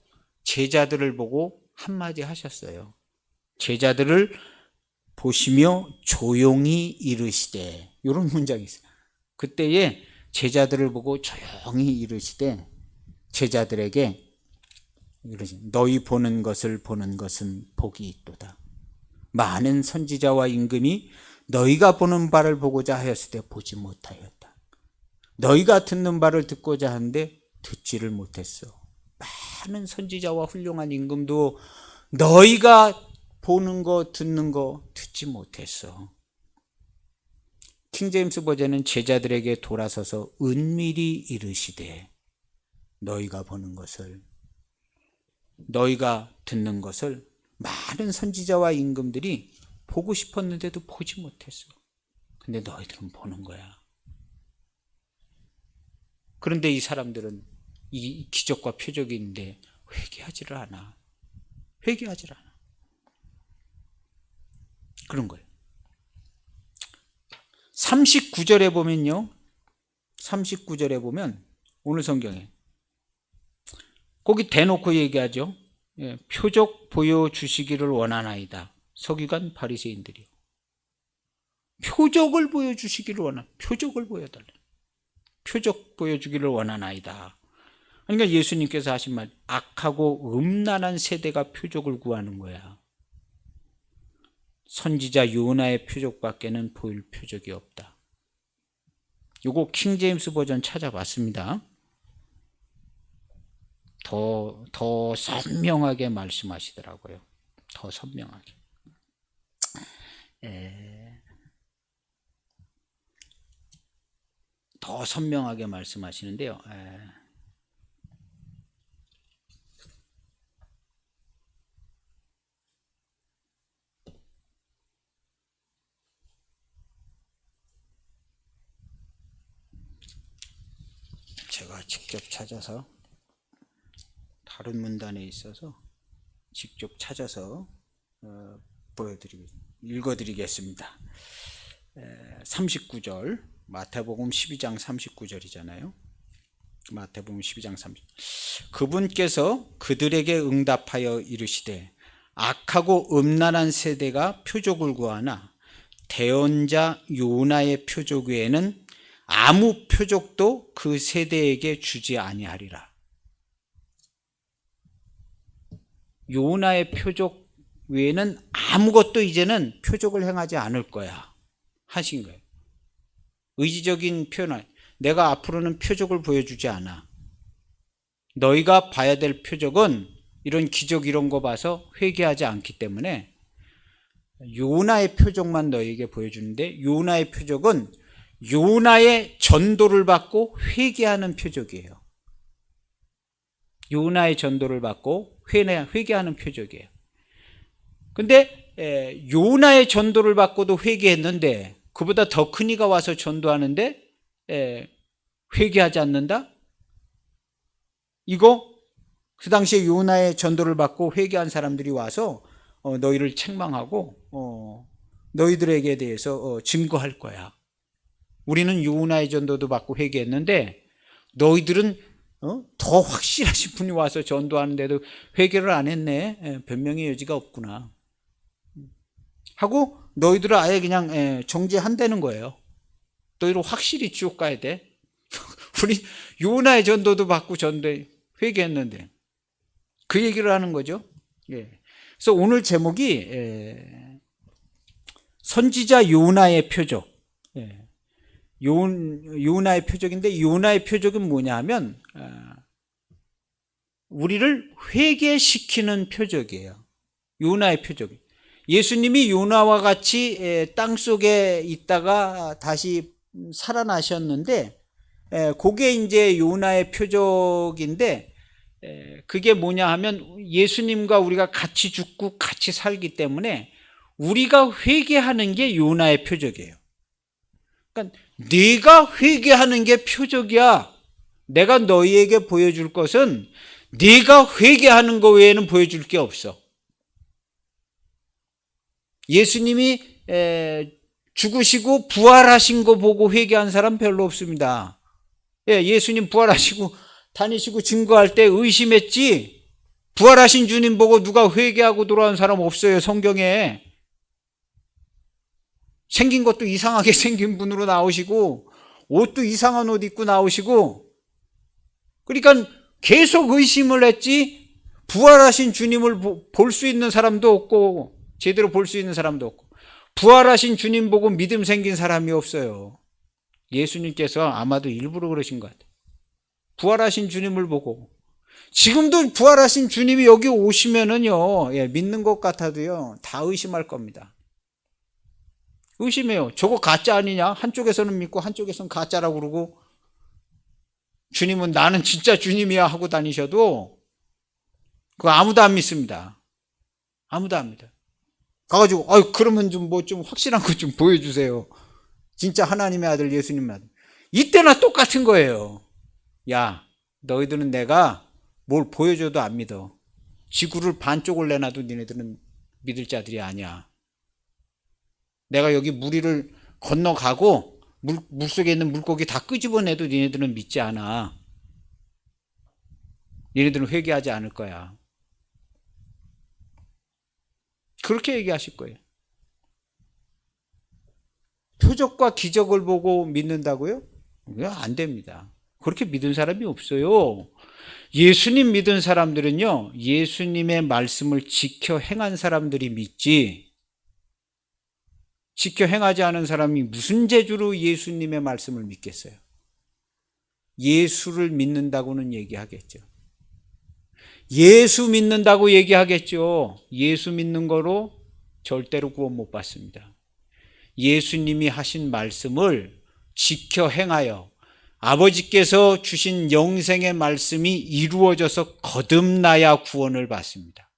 제자들을 보고 한마디 하셨어요. 제자들을 보시며 조용히 이르시되 이런 문장이 있어요. 그때에 제자들을 보고 조용히 이르시되 제자들에게 너희 보는 것을 보는 것은 복이 있도다. 많은 선지자와 임금이 너희가 보는 바를 보고자 하였을 때 보지 못하였다. 너희가 듣는 바를 듣고자 하는데 듣지를 못했어. 많은 선지자와 훌륭한 임금도 너희가 보는 거 듣는 거 듣지 못했어. 킹제임스 버전은 제자들에게 돌아서서 은밀히 이르시되 너희가 보는 것을 너희가 듣는 것을 많은 선지자와 임금들이 보고 싶었는데도 보지 못했어. 근데 너희들은 보는 거야. 그런데 이 사람들은 이 기적과 표적이 있는데 회개하지를 않아. 회개하지를 않아. 그런 거예요. 39절에 보면요. 39절에 보면 오늘 성경에 거기 대놓고 얘기하죠. 표적 보여주시기를 원하나이다. 서기관 바리새인들이요. 표적을 보여주시기를 원하나. 표적을 보여달래. 표적 보여주기를 원하나이다. 그러니까 예수님께서 하신 말, 악하고 음란한 세대가 표적을 구하는 거야. 선지자 요나의 표적밖에는 보일 표적이 없다. 요거 킹제임스 버전 찾아봤습니다. 더 선명하게 말씀하시더라고요. 더 선명하게. 더 선명하게 말씀하시는데요. 제가 직접 찾아서 다른 문단에 있어서 직접 찾아서 읽어드리겠습니다. 39절 마태복음 12장 39절이잖아요. 마태복음 12장 30. 그분께서 그들에게 응답하여 이르시되 악하고 음란한 세대가 표적을 구하나 대언자 요나의 표적 외에는 아무 표적도 그 세대에게 주지 아니하리라. 요나의 표적 외에는 아무것도 이제는 표적을 행하지 않을 거야 하신 거예요. 의지적인 표현, 내가 앞으로는 표적을 보여주지 않아. 너희가 봐야 될 표적은 이런 기적 이런 거 봐서 회개하지 않기 때문에 요나의 표적만 너희에게 보여주는데, 요나의 표적은 요나의 전도를 받고 회개하는 표적이에요. 요나의 전도를 받고 회개하는 표적이에요. 근데 요나의 전도를 받고도 회개했는데 그보다 더 큰 이가 와서 전도하는데 회개하지 않는다? 이거 그 당시에 요나의 전도를 받고 회개한 사람들이 와서 너희를 책망하고 너희들에게 대해서 증거할 거야. 우리는 요나의 전도도 받고 회개했는데 너희들은 더 확실하신 분이 와서 전도하는데도 회개를 안 했네. 변명의 여지가 없구나 하고 너희들을 아예 그냥 정죄한다는 거예요. 너희들 확실히 지옥 가야 돼. 우리 요나의 전도도 받고 회개했는데 그 얘기를 하는 거죠. 그래서 오늘 제목이 선지자 요나의 표적. 요나의 표적인데, 요나의 표적은 뭐냐 하면 우리를 회개시키는 표적이에요. 요나의 표적. 예수님이 요나와 같이 땅속에 있다가 다시 살아나셨는데 그게 이제 요나의 표적인데, 그게 뭐냐 하면 예수님과 우리가 같이 죽고 같이 살기 때문에 우리가 회개하는 게 요나의 표적이에요. 그러니까 네가 회개하는 게 표적이야. 내가 너희에게 보여줄 것은 네가 회개하는 거 외에는 보여줄 게 없어. 예수님이 죽으시고 부활하신 거 보고 회개한 사람 별로 없습니다. 예수님 부활하시고 다니시고 증거할 때 의심했지, 부활하신 주님 보고 누가 회개하고 돌아온 사람 없어요. 성경에 생긴 것도 이상하게 생긴 분으로 나오시고 옷도 이상한 옷 입고 나오시고, 그러니까 계속 의심을 했지 부활하신 주님을 볼 수 있는 사람도 없고 제대로 볼 수 있는 사람도 없고 부활하신 주님 보고 믿음 생긴 사람이 없어요. 예수님께서 아마도 일부러 그러신 것 같아요. 부활하신 주님을 보고. 지금도 부활하신 주님이 여기 오시면은요, 믿는 것 같아도요 다 의심할 겁니다. 의심해요. 저거 가짜 아니냐? 한쪽에서는 믿고 한쪽에서는 가짜라고 그러고, 주님은 나는 진짜 주님이야 하고 다니셔도 그거 아무도 안 믿습니다. 아무도 안 믿어요. 가가지고 그러면 좀 확실한 거 좀 보여주세요. 진짜 하나님의 아들 예수님의 아들. 이때나 똑같은 거예요. 야, 너희들은 내가 뭘 보여줘도 안 믿어. 지구를 반쪽을 내놔도 니네들은 믿을 자들이 아니야. 내가 여기 무리를 건너가고 물속에 있는 물고기 다 끄집어내도 니네들은 믿지 않아. 니네들은 회개하지 않을 거야. 그렇게 얘기하실 거예요. 표적과 기적을 보고 믿는다고요? 안 됩니다. 그렇게 믿은 사람이 없어요. 예수님 믿은 사람들은요, 예수님의 말씀을 지켜 행한 사람들이 믿지, 지켜 행하지 않은 사람이 무슨 재주로 예수님의 말씀을 믿겠어요? 예수를 믿는다고는 얘기하겠죠. 예수 믿는다고 얘기하겠죠. 예수 믿는 거로 절대로 구원 못 받습니다. 예수님이 하신 말씀을 지켜 행하여 아버지께서 주신 영생의 말씀이 이루어져서 거듭나야 구원을 받습니다.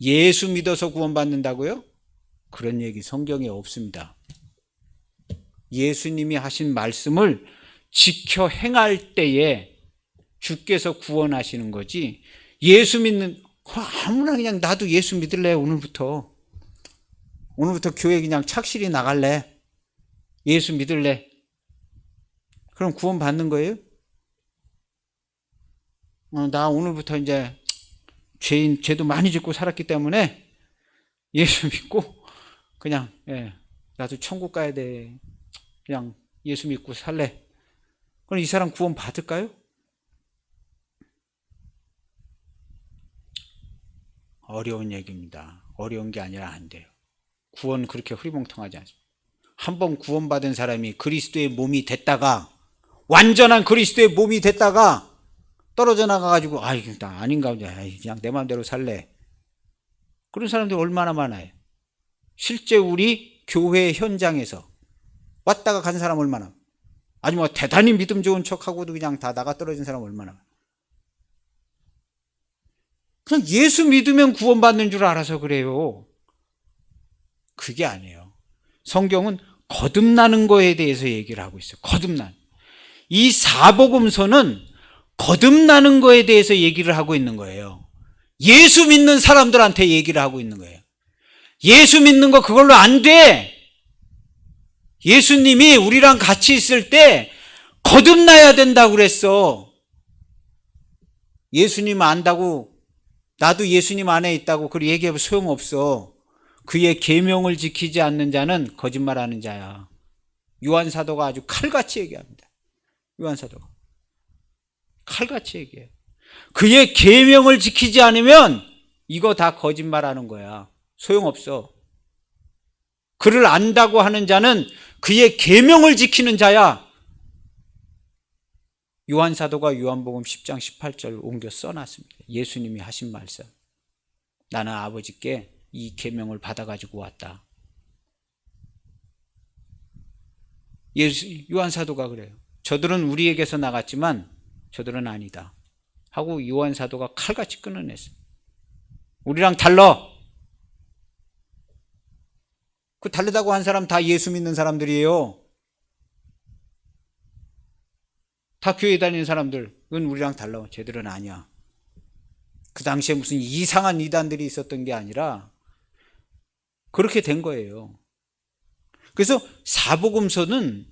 예수 믿어서 구원 받는다고요? 그런 얘기 성경에 없습니다. 예수님이 하신 말씀을 지켜 행할 때에 주께서 구원하시는 거지. 예수 믿는 아무나 그냥 나도 예수 믿을래. 오늘부터 교회 그냥 착실히 나갈래. 예수 믿을래. 그럼 구원 받는 거예요? 나 오늘부터 이제 죄도 많이 짓고 살았기 때문에 예수 믿고 그냥 나도 천국 가야 돼. 그냥 예수 믿고 살래. 그럼 이 사람 구원 받을까요? 어려운 얘기입니다. 어려운 게 아니라 안 돼요. 구원 그렇게 흐리멍텅하지 않습니다. 한번 구원받은 사람이 그리스도의 몸이 됐다가 완전한 그리스도의 몸이 됐다가 떨어져 나가가지고 나 아닌가 보다. 그냥 내 마음대로 살래. 그런 사람들 얼마나 많아요. 실제 우리 교회 현장에서 왔다가 간 사람 얼마나, 아니 뭐 대단히 믿음 좋은 척하고도 그냥 다 나가 떨어진 사람 얼마나. 그냥 예수 믿으면 구원받는 줄 알아서 그래요. 그게 아니에요. 성경은 거듭나는 거에 대해서 얘기를 하고 있어요. 이 사복음서는 거듭나는 거에 대해서 얘기를 하고 있는 거예요. 예수 믿는 사람들한테 얘기를 하고 있는 거예요. 예수 믿는 거 그걸로 안 돼. 예수님이 우리랑 같이 있을 때 거듭나야 된다고 그랬어. 예수님 안다고 나도 예수님 안에 있다고 그렇게 얘기해도 소용없어. 그의 계명을 지키지 않는 자는 거짓말하는 자야. 요한사도가 아주 칼같이 얘기합니다. 요한사도가 칼같이 얘기해요. 그의 계명을 지키지 않으면 이거 다 거짓말하는 거야. 소용없어. 그를 안다고 하는 자는 그의 계명을 지키는 자야. 요한사도가 요한복음 10장 18절 옮겨 써놨습니다. 예수님이 하신 말씀. 나는 아버지께 이 계명을 받아가지고 왔다. 요한사도가 그래요. 저들은 우리에게서 나갔지만 저들은 아니다 하고 요한사도가 칼같이 끊어냈어요. 우리랑 달라. 그 다르다고 한 사람 다 예수 믿는 사람들이에요. 다 교회 다니는 사람들. 그건 우리랑 달라. 쟤들은 아니야. 그 당시에 무슨 이상한 이단들이 있었던 게 아니라 그렇게 된 거예요. 그래서 사복음서는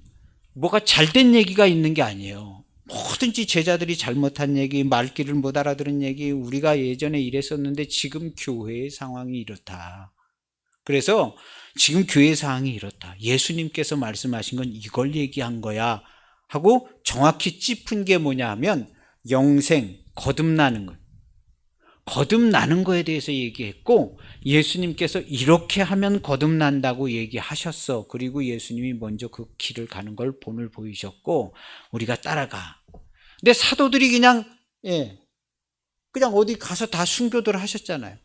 뭐가 잘된 얘기가 있는 게 아니에요. 뭐든지 제자들이 잘못한 얘기, 말귀를 못 알아들은 얘기, 우리가 예전에 이랬었는데 지금 교회의 상황이 이렇다. 그래서 지금 교회 상황이 이렇다. 예수님께서 말씀하신 건 이걸 얘기한 거야 하고 정확히 짚은 게 뭐냐 하면 영생, 거듭나는 것. 거듭나는 거에 대해서 얘기했고 예수님께서 이렇게 하면 거듭난다고 얘기하셨어. 그리고 예수님이 먼저 그 길을 가는 걸 본을 보이셨고 우리가 따라가. 근데 사도들이 그냥 어디 가서 다 순교들 하셨잖아요.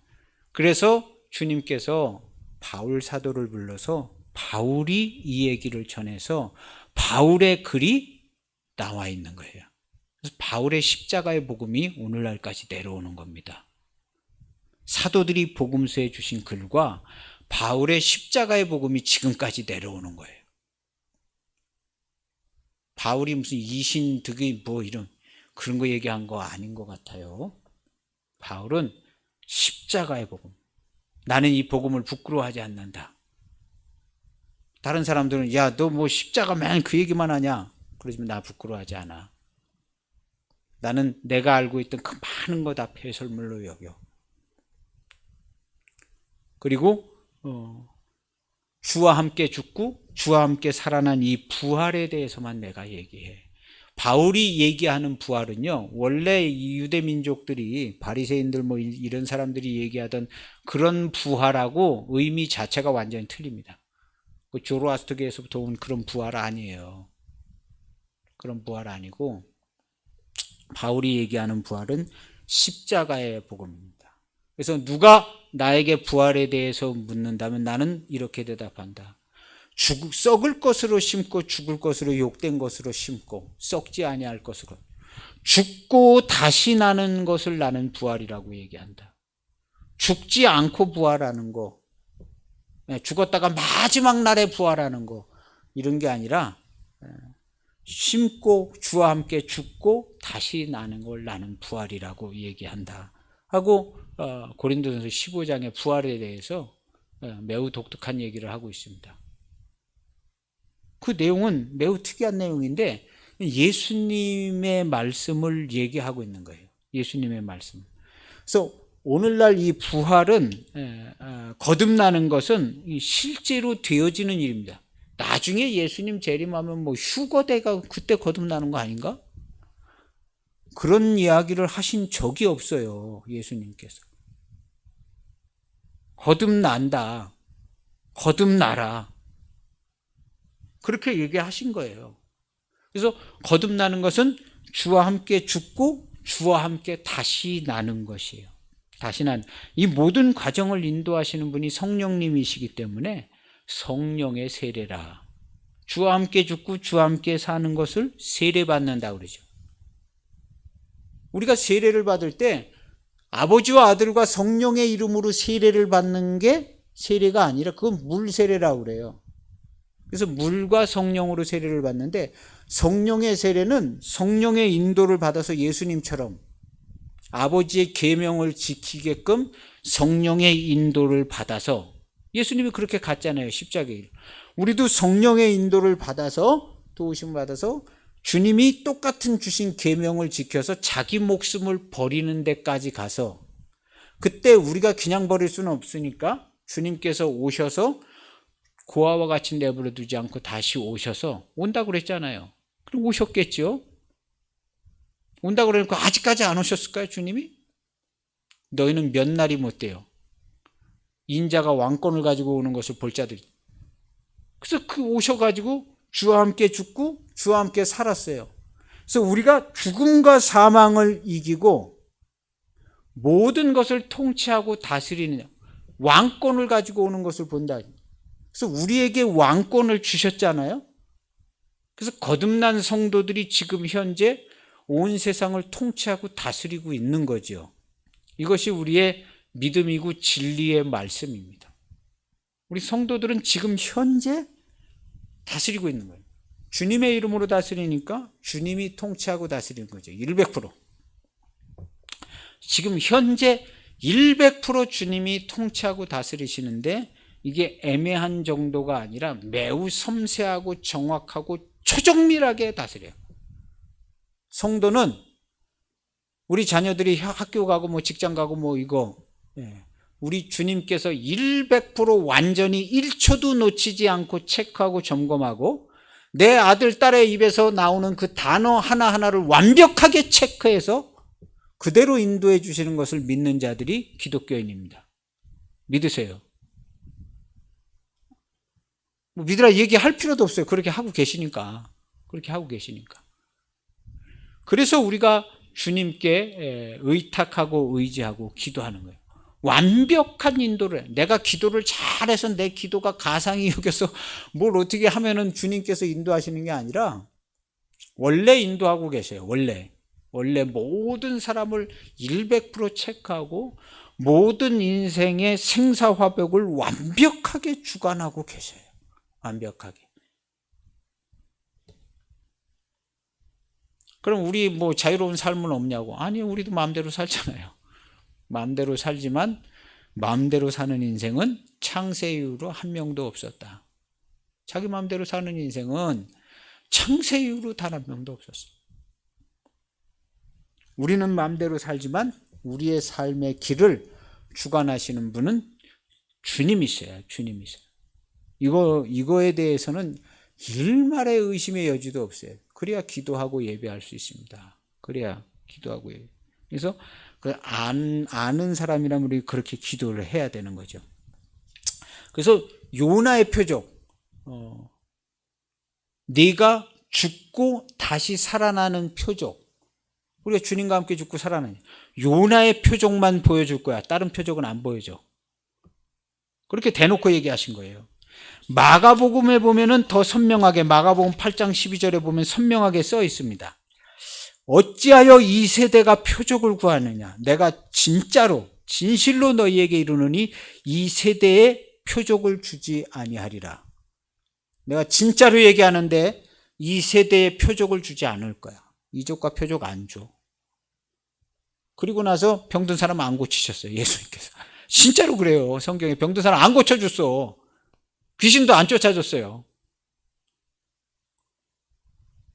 그래서 주님께서 바울 사도를 불러서 바울이 이 얘기를 전해서 바울의 글이 나와 있는 거예요. 그래서 바울의 십자가의 복음이 오늘날까지 내려오는 겁니다. 사도들이 복음서에 주신 글과 바울의 십자가의 복음이 지금까지 내려오는 거예요. 바울이 무슨 이신득의 뭐 이런 그런 거 얘기한 거 아닌 것 같아요. 바울은 십자가의 복음. 나는 이 복음을 부끄러워하지 않는다. 다른 사람들은 야, 너 뭐 십자가 맨 그 얘기만 하냐? 그러지만 나 부끄러워하지 않아. 나는 내가 알고 있던 그 많은 거 다 폐설물로 여겨. 그리고 주와 함께 죽고 주와 함께 살아난 이 부활에 대해서만 내가 얘기해. 바울이 얘기하는 부활은요, 원래 유대 민족들이 바리새인들 뭐 이런 사람들이 얘기하던 그런 부활하고 의미 자체가 완전히 틀립니다. 그 조로아스터계에서부터 온 그런 부활 아니에요. 그런 부활 아니고 바울이 얘기하는 부활은 십자가의 복음입니다. 그래서 누가 나에게 부활에 대해서 묻는다면 나는 이렇게 대답한다. 썩을 것으로 심고 죽을 것으로 욕된 것으로 심고 썩지 아니할 것으로 죽고 다시 나는 것을 나는 부활이라고 얘기한다. 죽지 않고 부활하는 거, 죽었다가 마지막 날에 부활하는 거, 이런 게 아니라 심고 주와 함께 죽고 다시 나는 걸 나는 부활이라고 얘기한다 하고 고린도전서 15장의 부활에 대해서 매우 독특한 얘기를 하고 있습니다. 그 내용은 매우 특이한 내용인데 예수님의 말씀을 얘기하고 있는 거예요. 예수님의 말씀. 그래서 오늘날 이 부활은 거듭나는 것은 실제로 되어지는 일입니다. 나중에 예수님 재림하면 뭐 휴거대가 그때 거듭나는 거 아닌가? 그런 이야기를 하신 적이 없어요. 예수님께서. 거듭난다. 거듭나라. 그렇게 얘기하신 거예요. 그래서 거듭나는 것은 주와 함께 죽고 주와 함께 다시 나는 것이에요. 다시 난 이 모든 과정을 인도하시는 분이 성령님이시기 때문에 성령의 세례라. 주와 함께 죽고 주와 함께 사는 것을 세례받는다 그러죠. 우리가 세례를 받을 때 아버지와 아들과 성령의 이름으로 세례를 받는 게 세례가 아니라 그건 물 세례라고 그래요. 그래서 물과 성령으로 세례를 받는데 성령의 세례는 성령의 인도를 받아서 예수님처럼 아버지의 계명을 지키게끔 성령의 인도를 받아서 예수님이 그렇게 갔잖아요. 십자가에. 우리도 성령의 인도를 받아서 도우심을 받아서 주님이 똑같은 주신 계명을 지켜서 자기 목숨을 버리는 데까지 가서 그때 우리가 그냥 버릴 수는 없으니까 주님께서 오셔서 고아와 같이 내버려 두지 않고 다시 오셔서 온다고 그랬잖아요. 그럼 오셨겠죠? 온다고 그러니까 아직까지 안 오셨을까요, 주님이? 너희는 몇 날이 못 돼요. 인자가 왕권을 가지고 오는 것을 볼 자들이. 그래서 그 오셔가지고 주와 함께 죽고 주와 함께 살았어요. 그래서 우리가 죽음과 사망을 이기고 모든 것을 통치하고 다스리는 왕권을 가지고 오는 것을 본다. 그래서 우리에게 왕권을 주셨잖아요. 그래서 거듭난 성도들이 지금 현재 온 세상을 통치하고 다스리고 있는 거죠. 이것이 우리의 믿음이고 진리의 말씀입니다. 우리 성도들은 지금 현재 다스리고 있는 거예요. 주님의 이름으로 다스리니까 주님이 통치하고 다스리는 거죠. 100%. 지금 현재 100% 주님이 통치하고 다스리시는데 이게 애매한 정도가 아니라 매우 섬세하고 정확하고 초정밀하게 다스려요. 성도는 우리 자녀들이 학교 가고 뭐 직장 가고 뭐 이거 우리 주님께서 100% 완전히 1초도 놓치지 않고 체크하고 점검하고 내 아들 딸의 입에서 나오는 그 단어 하나하나를 완벽하게 체크해서 그대로 인도해 주시는 것을 믿는 자들이 기독교인입니다. 믿으세요. 믿으라 얘기할 필요도 없어요. 그렇게 하고 계시니까. 그렇게 하고 계시니까. 그래서 우리가 주님께 의탁하고 의지하고 기도하는 거예요. 완벽한 인도를 해. 내가 기도를 잘해서 내 기도가 가상이 여겨서 뭘 어떻게 하면은 주님께서 인도하시는 게 아니라 원래 인도하고 계세요. 원래 모든 사람을 100% 체크하고 모든 인생의 생사화복을 완벽하게 주관하고 계세요. 완벽하게. 그럼 우리 뭐 자유로운 삶은 없냐고? 아니, 우리도 마음대로 살잖아요. 마음대로 살지만 마음대로 사는 인생은 창세 이후로 한 명도 없었다. 자기 마음대로 사는 인생은 창세 이후로 단 한 명도 없었어. 우리는 마음대로 살지만 우리의 삶의 길을 주관하시는 분은 주님이세요. 주님이세요. 이거에 대해서는 일말의 의심의 여지도 없어요. 그래야 기도하고 예배할 수 있습니다. 그래야 기도하고 예배. 그래서 아는 사람이라면 우리 그렇게 기도를 해야 되는 거죠. 그래서 요나의 표적, 네가 죽고 다시 살아나는 표적. 우리가 주님과 함께 죽고 살아나는 요나의 표적만 보여줄 거야. 다른 표적은 안 보여줘. 그렇게 대놓고 얘기하신 거예요. 마가복음에 보면은 더 선명하게, 마가복음 8장 12절에 보면 선명하게 써 있습니다. 어찌하여 이 세대가 표적을 구하느냐? 내가 진실로 너희에게 이르노니 이 세대에 표적을 주지 아니하리라. 내가 진짜로 얘기하는데 이 세대에 표적을 주지 않을 거야. 이적과 표적 안 줘. 그리고 나서 병든 사람 안 고치셨어요, 예수님께서. 진짜로 그래요. 성경에 병든 사람 안 고쳐줬어. 귀신도 안 쫓아줬어요.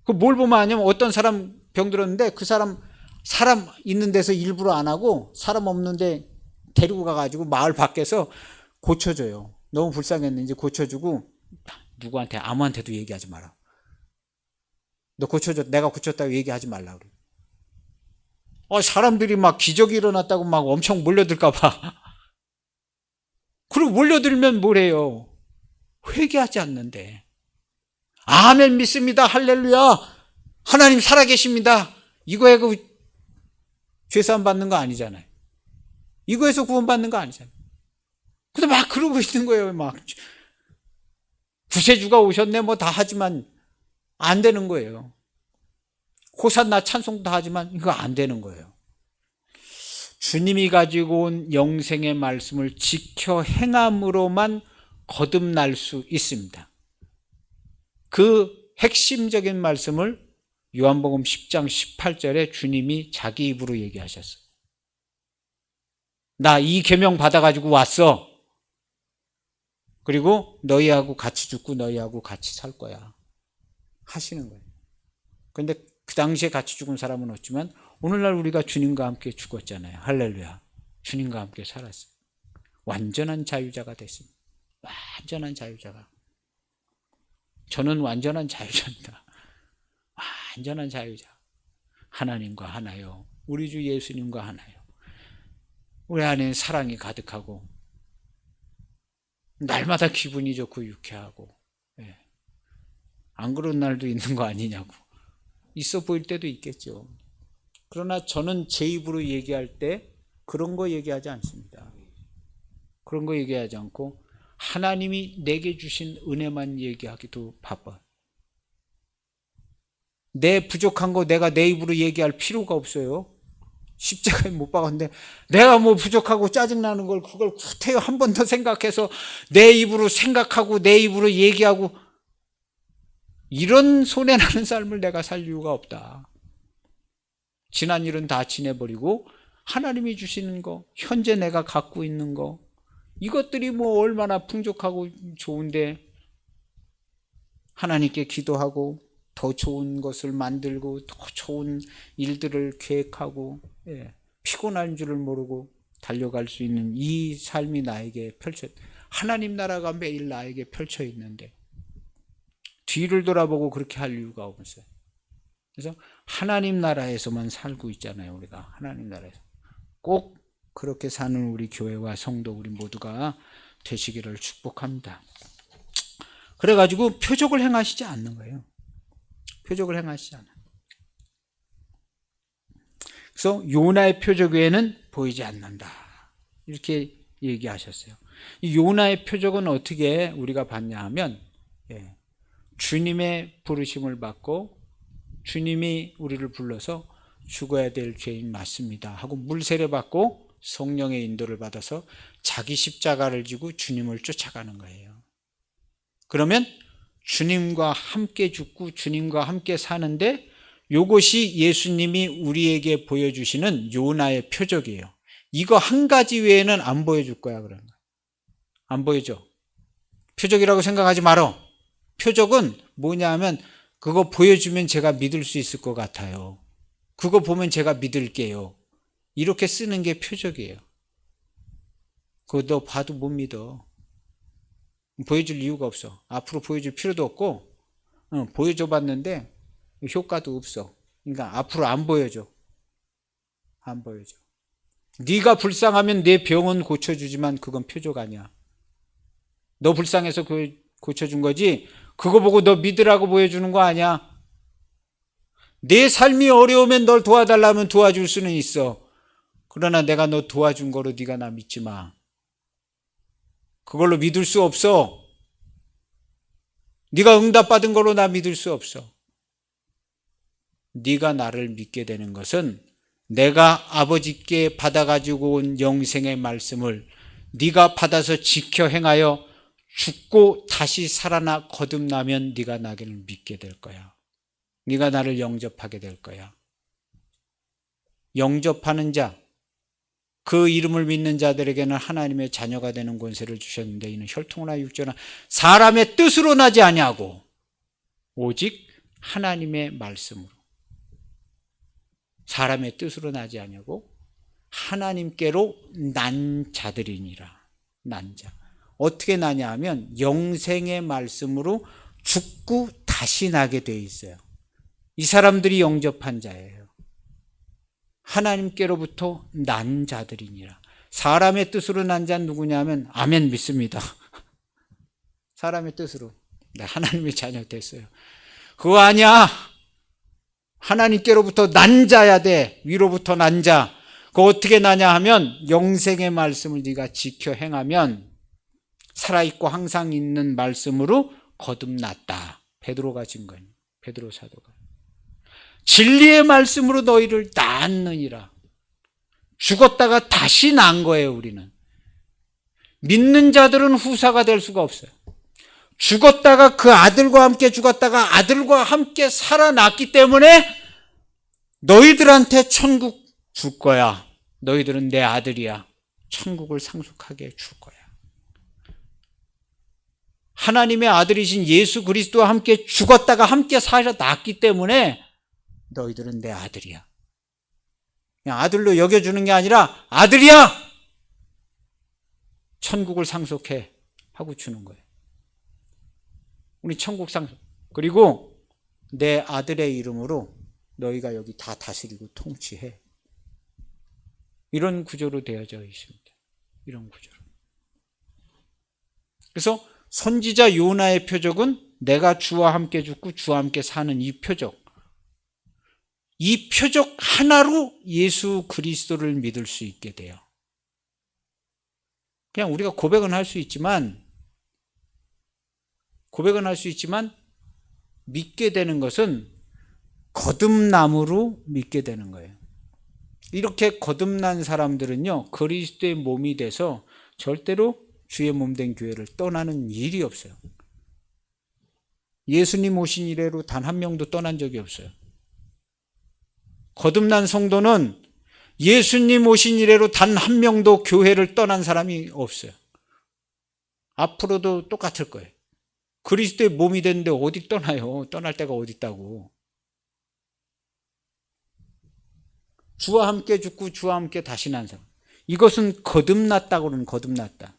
그 뭘 보면 아냐면 어떤 사람 병들었는데 그 사람 있는 데서 일부러 안 하고 사람 없는데 데리고 가가지고 마을 밖에서 고쳐줘요. 너무 불쌍했는지 고쳐주고 누구한테 아무한테도 얘기하지 마라. 너 고쳐줘, 내가 고쳤다고 얘기하지 말라 그래. 사람들이 막 기적이 일어났다고 막 엄청 몰려들까봐. 그리고 몰려들면 뭐래요? 회개하지 않는데. 아멘 믿습니다. 할렐루야. 하나님 살아계십니다. 이거에 그 죄사함 받는 거 아니잖아요. 이거에서 구원받는 거 아니잖아요. 근데 막 그러고 있는 거예요. 막 구세주가 오셨네 뭐 다 하지만 안 되는 거예요. 호산나 찬송도 하지만 이거 안 되는 거예요. 주님이 가지고 온 영생의 말씀을 지켜 행함으로만 거듭날 수 있습니다. 그 핵심적인 말씀을 요한복음 10장 18절에 주님이 자기 입으로 얘기하셨어요. 나 이 계명 받아가지고 왔어. 그리고 너희하고 같이 죽고 너희하고 같이 살 거야. 하시는 거예요. 그런데 그 당시에 같이 죽은 사람은 없지만 오늘날 우리가 주님과 함께 죽었잖아요. 할렐루야. 주님과 함께 살았어요. 완전한 자유자가 됐습니다. 완전한 자유자가. 저는 완전한 자유자입니다. 완전한 자유자. 하나님과 하나요. 우리 주 예수님과 하나요. 우리 안에 사랑이 가득하고 날마다 기분이 좋고 유쾌하고, 안 그런 날도 있는 거 아니냐고. 있어 보일 때도 있겠죠. 그러나 저는 제 입으로 얘기할 때 그런 거 얘기하지 않습니다. 그런 거 얘기하지 않고 하나님이 내게 주신 은혜만 얘기하기도 바빠. 내 부족한 거 내가 내 입으로 얘기할 필요가 없어요. 십자가에 못 박았는데 내가 뭐 부족하고 짜증나는 걸 그걸 구태여 한 번 더 생각해서 내 입으로 생각하고 내 입으로 얘기하고 이런 손해나는 삶을 내가 살 이유가 없다. 지난 일은 다 지내버리고 하나님이 주시는 거, 현재 내가 갖고 있는 거, 이것들이 뭐 얼마나 풍족하고 좋은데 하나님께 기도하고 더 좋은 것을 만들고 더 좋은 일들을 계획하고, 피곤한 줄을 모르고 달려갈 수 있는 이 삶이 나에게 하나님 나라가 매일 나에게 펼쳐 있는데 뒤를 돌아보고 그렇게 할 이유가 없어요. 그래서 하나님 나라에서만 살고 있잖아요. 우리가 하나님 나라에서 꼭 그렇게 사는 우리 교회와 성도 우리 모두가 되시기를 축복합니다. 그래가지고 표적을 행하시지 않는 거예요. 표적을 행하시지 않아요. 그래서 요나의 표적 외에는 보이지 않는다. 이렇게 얘기하셨어요. 이 요나의 표적은 어떻게 우리가 봤냐 하면, 주님의 부르심을 받고 주님이 우리를 불러서 죽어야 될 죄인 맞습니다 하고 물세례 받고 성령의 인도를 받아서 자기 십자가를 지고 주님을 쫓아가는 거예요. 그러면 주님과 함께 죽고 주님과 함께 사는데 이것이 예수님이 우리에게 보여주시는 요나의 표적이에요. 이거 한 가지 외에는 안 보여줄 거야. 그런 거 안 보여줘. 표적이라고 생각하지 말어. 표적은 뭐냐 하면 그거 보여주면 제가 믿을 수 있을 것 같아요. 그거 보면 제가 믿을게요. 이렇게 쓰는 게 표적이에요. 그거 너 봐도 못 믿어. 보여줄 이유가 없어. 앞으로 보여줄 필요도 없고, 보여줘 봤는데 효과도 없어. 그러니까 앞으로 안 보여줘. 안 보여줘. 네가 불쌍하면 내 병은 고쳐주지만 그건 표적 아니야. 너 불쌍해서 그 고쳐준 거지 그거 보고 너 믿으라고 보여주는 거 아니야. 내 삶이 어려우면 널 도와달라면 도와줄 수는 있어. 그러나 내가 너 도와준 거로 네가 나 믿지 마. 그걸로 믿을 수 없어. 네가 응답받은 걸로 나 믿을 수 없어. 네가 나를 믿게 되는 것은 내가 아버지께 받아가지고 온 영생의 말씀을 네가 받아서 지켜 행하여 죽고 다시 살아나 거듭나면 네가 나를 믿게 될 거야. 네가 나를 영접하게 될 거야. 영접하는 자, 그 이름을 믿는 자들에게는 하나님의 자녀가 되는 권세를 주셨는데 이는 혈통이나 육조나 사람의 뜻으로 나지 아니하고 오직 하나님의 말씀으로. 사람의 뜻으로 나지 아니하고 하나님께로 난 자들이니라. 난 자. 어떻게 나냐 하면 영생의 말씀으로 죽고 다시 나게 돼 있어요. 이 사람들이 영접한 자예요. 하나님께로부터 난 자들이니라. 사람의 뜻으로 난 자는 누구냐 하면 아멘 믿습니다. 사람의 뜻으로. 나 하나님의 자녀 됐어요. 그거 아니야. 하나님께로부터 난 자야 돼. 위로부터 난 자. 그거 어떻게 나냐 하면 영생의 말씀을 네가 지켜 행하면 살아있고 항상 있는 말씀으로 거듭났다. 베드로가 증거해요. 베드로 사도가. 진리의 말씀으로 너희를 낳았느니라. 죽었다가 다시 난 거예요, 우리는. 믿는 자들은 후사가 될 수가 없어요. 죽었다가 그 아들과 함께 죽었다가 아들과 함께 살아났기 때문에 너희들한테 천국 줄 거야. 너희들은 내 아들이야. 천국을 상속하게 줄 거야. 하나님의 아들이신 예수 그리스도와 함께 죽었다가 함께 살아났기 때문에 너희들은 내 아들이야. 그냥 아들로 여겨주는 게 아니라 아들이야! 천국을 상속해 하고 주는 거예요. 우리 천국 상속. 그리고 내 아들의 이름으로 너희가 여기 다 다스리고 통치해. 이런 구조로 되어져 있습니다. 이런 구조로. 그래서 선지자 요나의 표적은 내가 주와 함께 죽고 주와 함께 사는 이 표적. 이 표적 하나로 예수 그리스도를 믿을 수 있게 돼요. 그냥 우리가 고백은 할 수 있지만 믿게 되는 것은 거듭남으로 믿게 되는 거예요. 이렇게 거듭난 사람들은요, 그리스도의 몸이 돼서 절대로 주의 몸 된 교회를 떠나는 일이 없어요. 예수님 오신 이래로 단 한 명도 떠난 적이 없어요. 거듭난 성도는 예수님 오신 이래로 단 한 명도 교회를 떠난 사람이 없어요. 앞으로도 똑같을 거예요. 그리스도의 몸이 됐는데 어디 떠나요? 떠날 데가 어디 있다고. 주와 함께 죽고 주와 함께 다시 난 사람. 이것은 거듭났다고 그러는 거듭났다.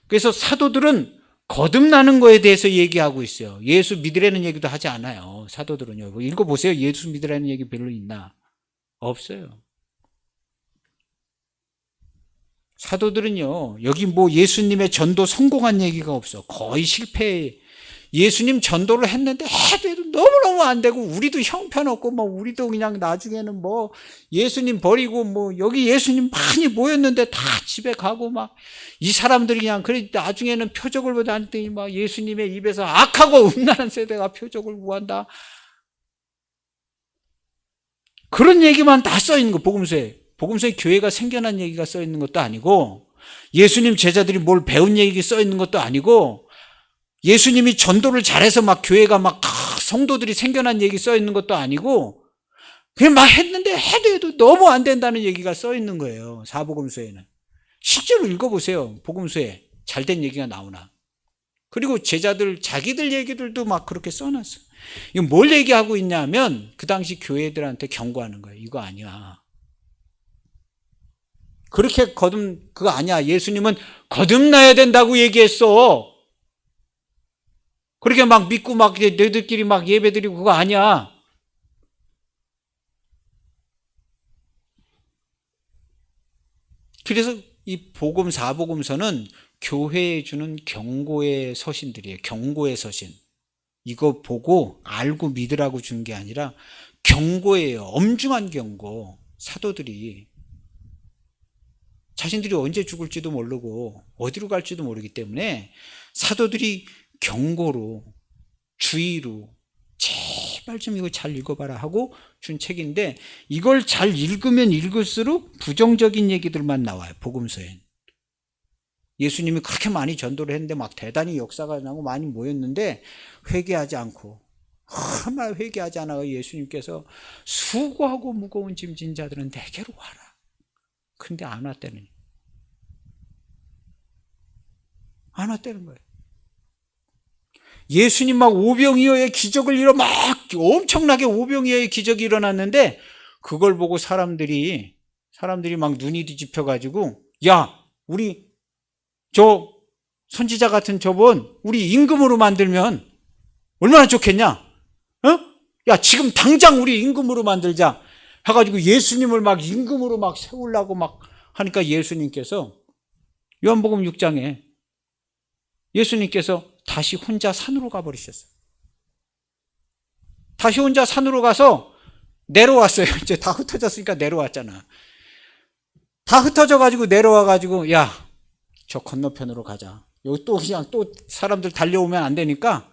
그래서 사도들은 거듭나는 거에 대해서 얘기하고 있어요. 예수 믿으라는 얘기도 하지 않아요. 사도들은요. 읽어보세요. 예수 믿으라는 얘기 별로 있나? 없어요. 사도들은요, 여기 뭐 예수님의 전도 성공한 얘기가 없어. 거의 실패. 예수님 전도를 했는데 해도 너무너무 안 되고, 우리도 형편없고, 뭐, 우리도 그냥 나중에는 뭐, 예수님 버리고, 뭐, 여기 예수님 많이 모였는데 다 집에 가고, 막, 이 사람들이 그냥, 그래, 나중에는 표적을 보다니, 막, 예수님의 입에서 악하고 음란한 세대가 표적을 구한다. 그런 얘기만 다 써 있는 거, 복음서에. 복음서에 교회가 생겨난 얘기가 써 있는 것도 아니고, 예수님 제자들이 뭘 배운 얘기 써 있는 것도 아니고, 예수님이 전도를 잘해서 막 교회가 막 성도들이 생겨난 얘기 써 있는 것도 아니고, 그냥 막 했는데 해도 너무 안 된다는 얘기가 써 있는 거예요. 사복음서에는. 실제로 읽어보세요. 복음서에 잘된 얘기가 나오나. 그리고 제자들 자기들 얘기들도 막 그렇게 써놨어요. 이거 뭘 얘기하고 있냐면 그 당시 교회들한테 경고하는 거예요. 이거 아니야. 그렇게 그거 아니야. 예수님은 거듭나야 된다고 얘기했어. 그렇게 막 믿고 막 너희들끼리 막 예배드리고 그거 아니야. 그래서 이 복음 사복음서는 교회에 주는 경고의 서신들이에요. 경고의 서신. 이거 보고 알고 믿으라고 준 게 아니라 경고예요. 엄중한 경고. 사도들이 자신들이 언제 죽을지도 모르고 어디로 갈지도 모르기 때문에 사도들이 경고로, 주의로 제발 좀 이거 잘 읽어봐라 하고 준 책인데, 이걸 잘 읽으면 읽을수록 부정적인 얘기들만 나와요. 복음서엔. 예수님이 그렇게 많이 전도를 했는데 막 대단히 역사가 나고 많이 모였는데 회개하지 않고 정말 회개하지 않아 예수님께서 수고하고 무거운 짐진 자들은 내게로 와라. 근데 안 왔다는 거예요. 예수님 막 오병이어의 기적을 이뤄 막 엄청나게 오병이어의 기적이 일어났는데 그걸 보고 사람들이 막 눈이 뒤집혀가지고 야 우리 저 선지자 같은 저분 우리 임금으로 만들면 얼마나 좋겠냐? 어? 야 지금 당장 우리 임금으로 만들자 해가지고 예수님을 막 임금으로 막 세우려고 막 하니까 예수님께서 요한복음 6장에 예수님께서 다시 혼자 산으로 가버리셨어요. 다시 혼자 산으로 가서 내려왔어요. 이제 다 흩어졌으니까 내려왔잖아. 다 흩어져가지고 내려와가지고 야, 저 건너편으로 가자. 여기 또 그냥 또 사람들 달려오면 안 되니까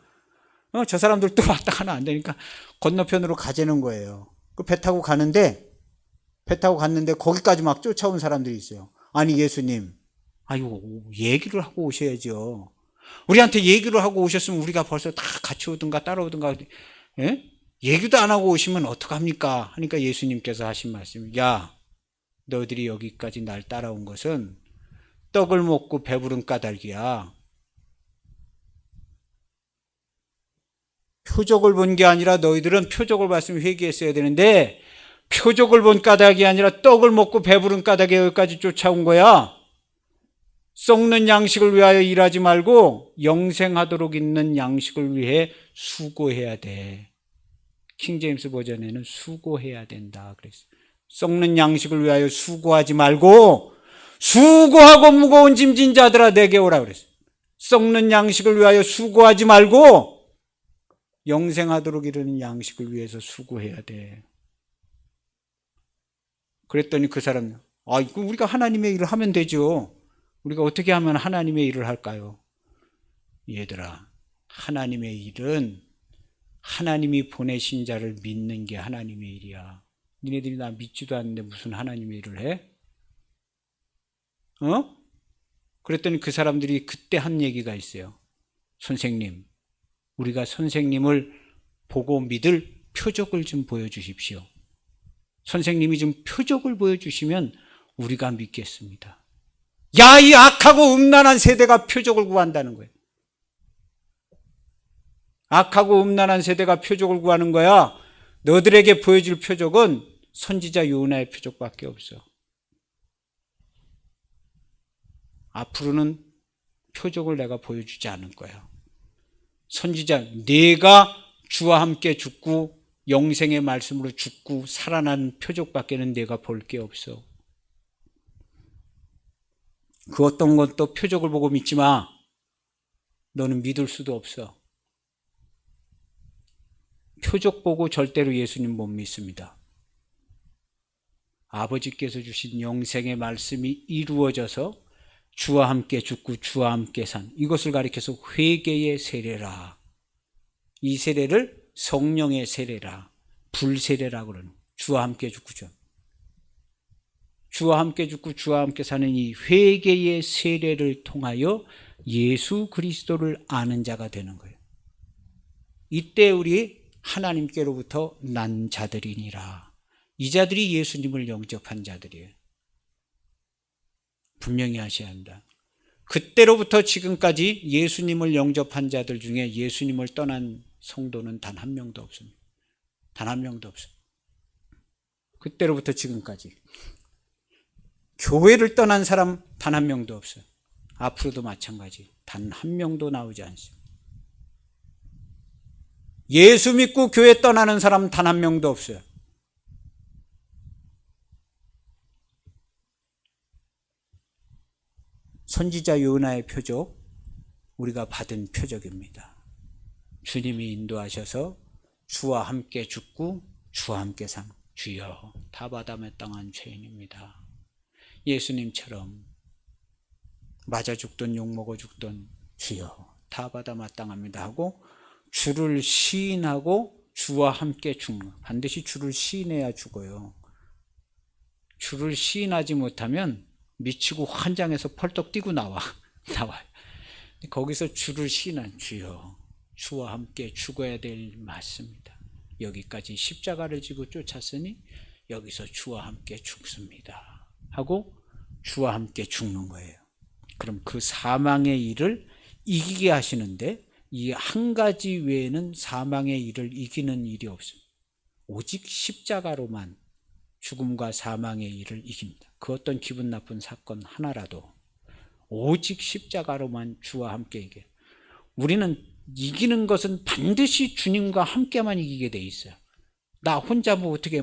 저 사람들 또 왔다 가면 안 되니까 건너편으로 가자는 거예요. 그 배 타고 갔는데 거기까지 막 쫓아온 사람들이 있어요. 아니 예수님, 아유 얘기를 하고 오셔야죠. 우리한테 얘기를 하고 오셨으면 우리가 벌써 다 같이 오든가 따라오든가 예? 얘기도 안 하고 오시면 어떡합니까? 하니까 예수님께서 하신 말씀 야 너희들이 여기까지 날 따라온 것은 떡을 먹고 배부른 까닭이야. 표적을 본 게 아니라 너희들은 표적을 봤으면 회개했어야 되는데 표적을 본 까닭이 아니라 떡을 먹고 배부른 까닭에 여기까지 쫓아온 거야. 썩는 양식을 위하여 일하지 말고 영생하도록 있는 양식을 위해 수고해야 돼. 킹제임스 버전에는 수고해야 된다 그랬어요. 썩는 양식을 위하여 수고하지 말고 수고하고 무거운 짐진 자들아 내게 오라 그랬어요. 썩는 양식을 위하여 수고하지 말고 영생하도록 이르는 양식을 위해서 수고해야 돼. 그랬더니 그 사람 우리가 하나님의 일을 하면 되죠. 우리가 어떻게 하면 하나님의 일을 할까요? 얘들아, 하나님의 일은 하나님이 보내신 자를 믿는 게 하나님의 일이야. 니네들이 나 믿지도 않는데 무슨 하나님의 일을 해? 그랬더니 그 사람들이 그때 한 얘기가 있어요. 선생님, 우리가 선생님을 보고 믿을 표적을 좀 보여주십시오. 선생님이 좀 표적을 보여주시면 우리가 믿겠습니다. 야, 이 악하고 음란한 세대가 표적을 구한다는 거예요. 악하고 음란한 세대가 표적을 구하는 거야. 너들에게 보여줄 표적은 선지자 요나의 표적밖에 없어. 앞으로는 표적을 내가 보여주지 않을 거야. 선지자, 내가 주와 함께 죽고 영생의 말씀으로 죽고 살아난 표적밖에는 내가 볼 게 없어. 그 어떤 것도 표적을 보고 믿지 마. 너는 믿을 수도 없어. 표적 보고 절대로 예수님 못 믿습니다. 아버지께서 주신 영생의 말씀이 이루어져서 주와 함께 죽고 주와 함께 산 이것을 가리켜서 회개의 세례라. 이 세례를 성령의 세례라, 불세례라 그러는 주와 함께 죽고 주와 함께 죽고 주와 함께 사는 이 회개의 세례를 통하여 예수 그리스도를 아는 자가 되는 거예요. 이때 우리 하나님께로부터 난 자들이니라. 이 자들이 예수님을 영접한 자들이에요. 분명히 하셔야 한다. 그때로부터 지금까지 예수님을 영접한 자들 중에 예수님을 떠난 성도는 단 한 명도 없습니다. 단 한 명도 없어요. 그때로부터 지금까지 교회를 떠난 사람 단 한 명도 없어요. 앞으로도 마찬가지 단 한 명도 나오지 않습니다. 예수 믿고 교회 떠나는 사람 단 한 명도 없어요. 선지자 요나의 표적, 우리가 받은 표적입니다. 주님이 인도하셔서 주와 함께 죽고 주와 함께 산 주여 타바담에 땅한 죄인입니다. 예수님처럼 맞아 죽던 욕먹어 죽던 주여 타바다 마땅합니다 하고 주를 시인하고 주와 함께 죽는, 반드시 주를 시인해야 죽어요. 주를 시인하지 못하면 미치고 환장해서 펄떡 뛰고 나와. 나와요. 거기서 주를 시인한 주여, 주와 함께 죽어야 될 맞습니다. 여기까지 십자가를 지고 쫓았으니 여기서 주와 함께 죽습니다 하고 주와 함께 죽는 거예요. 그럼 그 사망의 일을 이기게 하시는데 이 한 가지 외에는 사망의 일을 이기는 일이 없습니다. 오직 십자가로만 죽음과 사망의 일을 이깁니다. 그 어떤 기분 나쁜 사건 하나라도 오직 십자가로만 주와 함께 이겨요. 우리는 이기는 것은 반드시 주님과 함께만 이기게 돼 있어요. 나 혼자 뭐 어떻게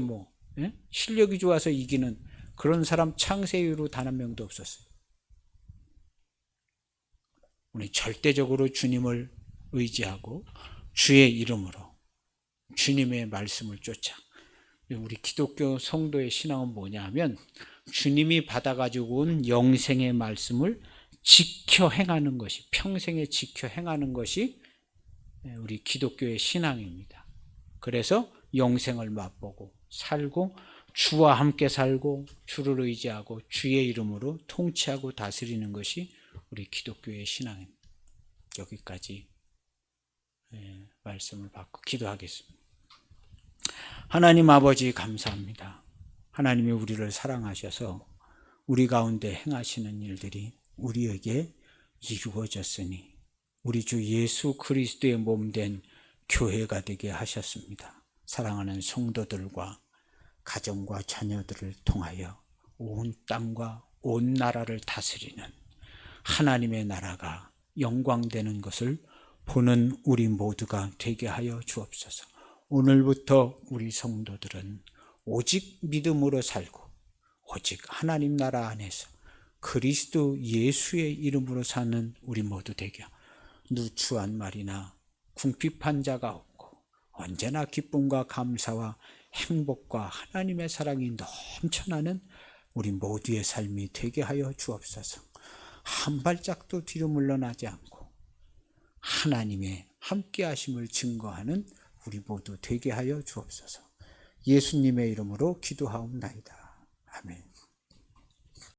실력이 좋아서 이기는 그런 사람 창세 이후로 단 한 명도 없었어요. 우리 절대적으로 주님을 의지하고 주의 이름으로 주님의 말씀을 쫓아. 우리 기독교 성도의 신앙은 뭐냐 하면 주님이 받아가지고 온 영생의 말씀을 지켜 행하는 것이, 평생에 지켜 행하는 것이 우리 기독교의 신앙입니다. 그래서 영생을 맛보고 살고 주와 함께 살고 주를 의지하고 주의 이름으로 통치하고 다스리는 것이 우리 기독교의 신앙입니다. 여기까지 말씀을 받고 기도하겠습니다. 하나님 아버지 감사합니다. 하나님이 우리를 사랑하셔서 우리 가운데 행하시는 일들이 우리에게 이루어졌으니 우리 주 예수 그리스도의 몸된 교회가 되게 하셨습니다. 사랑하는 성도들과 가정과 자녀들을 통하여 온 땅과 온 나라를 다스리는 하나님의 나라가 영광되는 것을 보는 우리 모두가 되게 하여 주옵소서. 오늘부터 우리 성도들은 오직 믿음으로 살고 오직 하나님 나라 안에서 그리스도 예수의 이름으로 사는 우리 모두 되게 누추한 말이나 궁핍한 자가 없고 언제나 기쁨과 감사와 행복과 하나님의 사랑이 넘쳐나는 우리 모두의 삶이 되게 하여 주옵소서. 한 발짝도 뒤로 물러나지 않고 하나님의 함께하심을 증거하는 우리 모두 되게 하여 주옵소서. 예수님의 이름으로 기도하옵나이다. 아멘.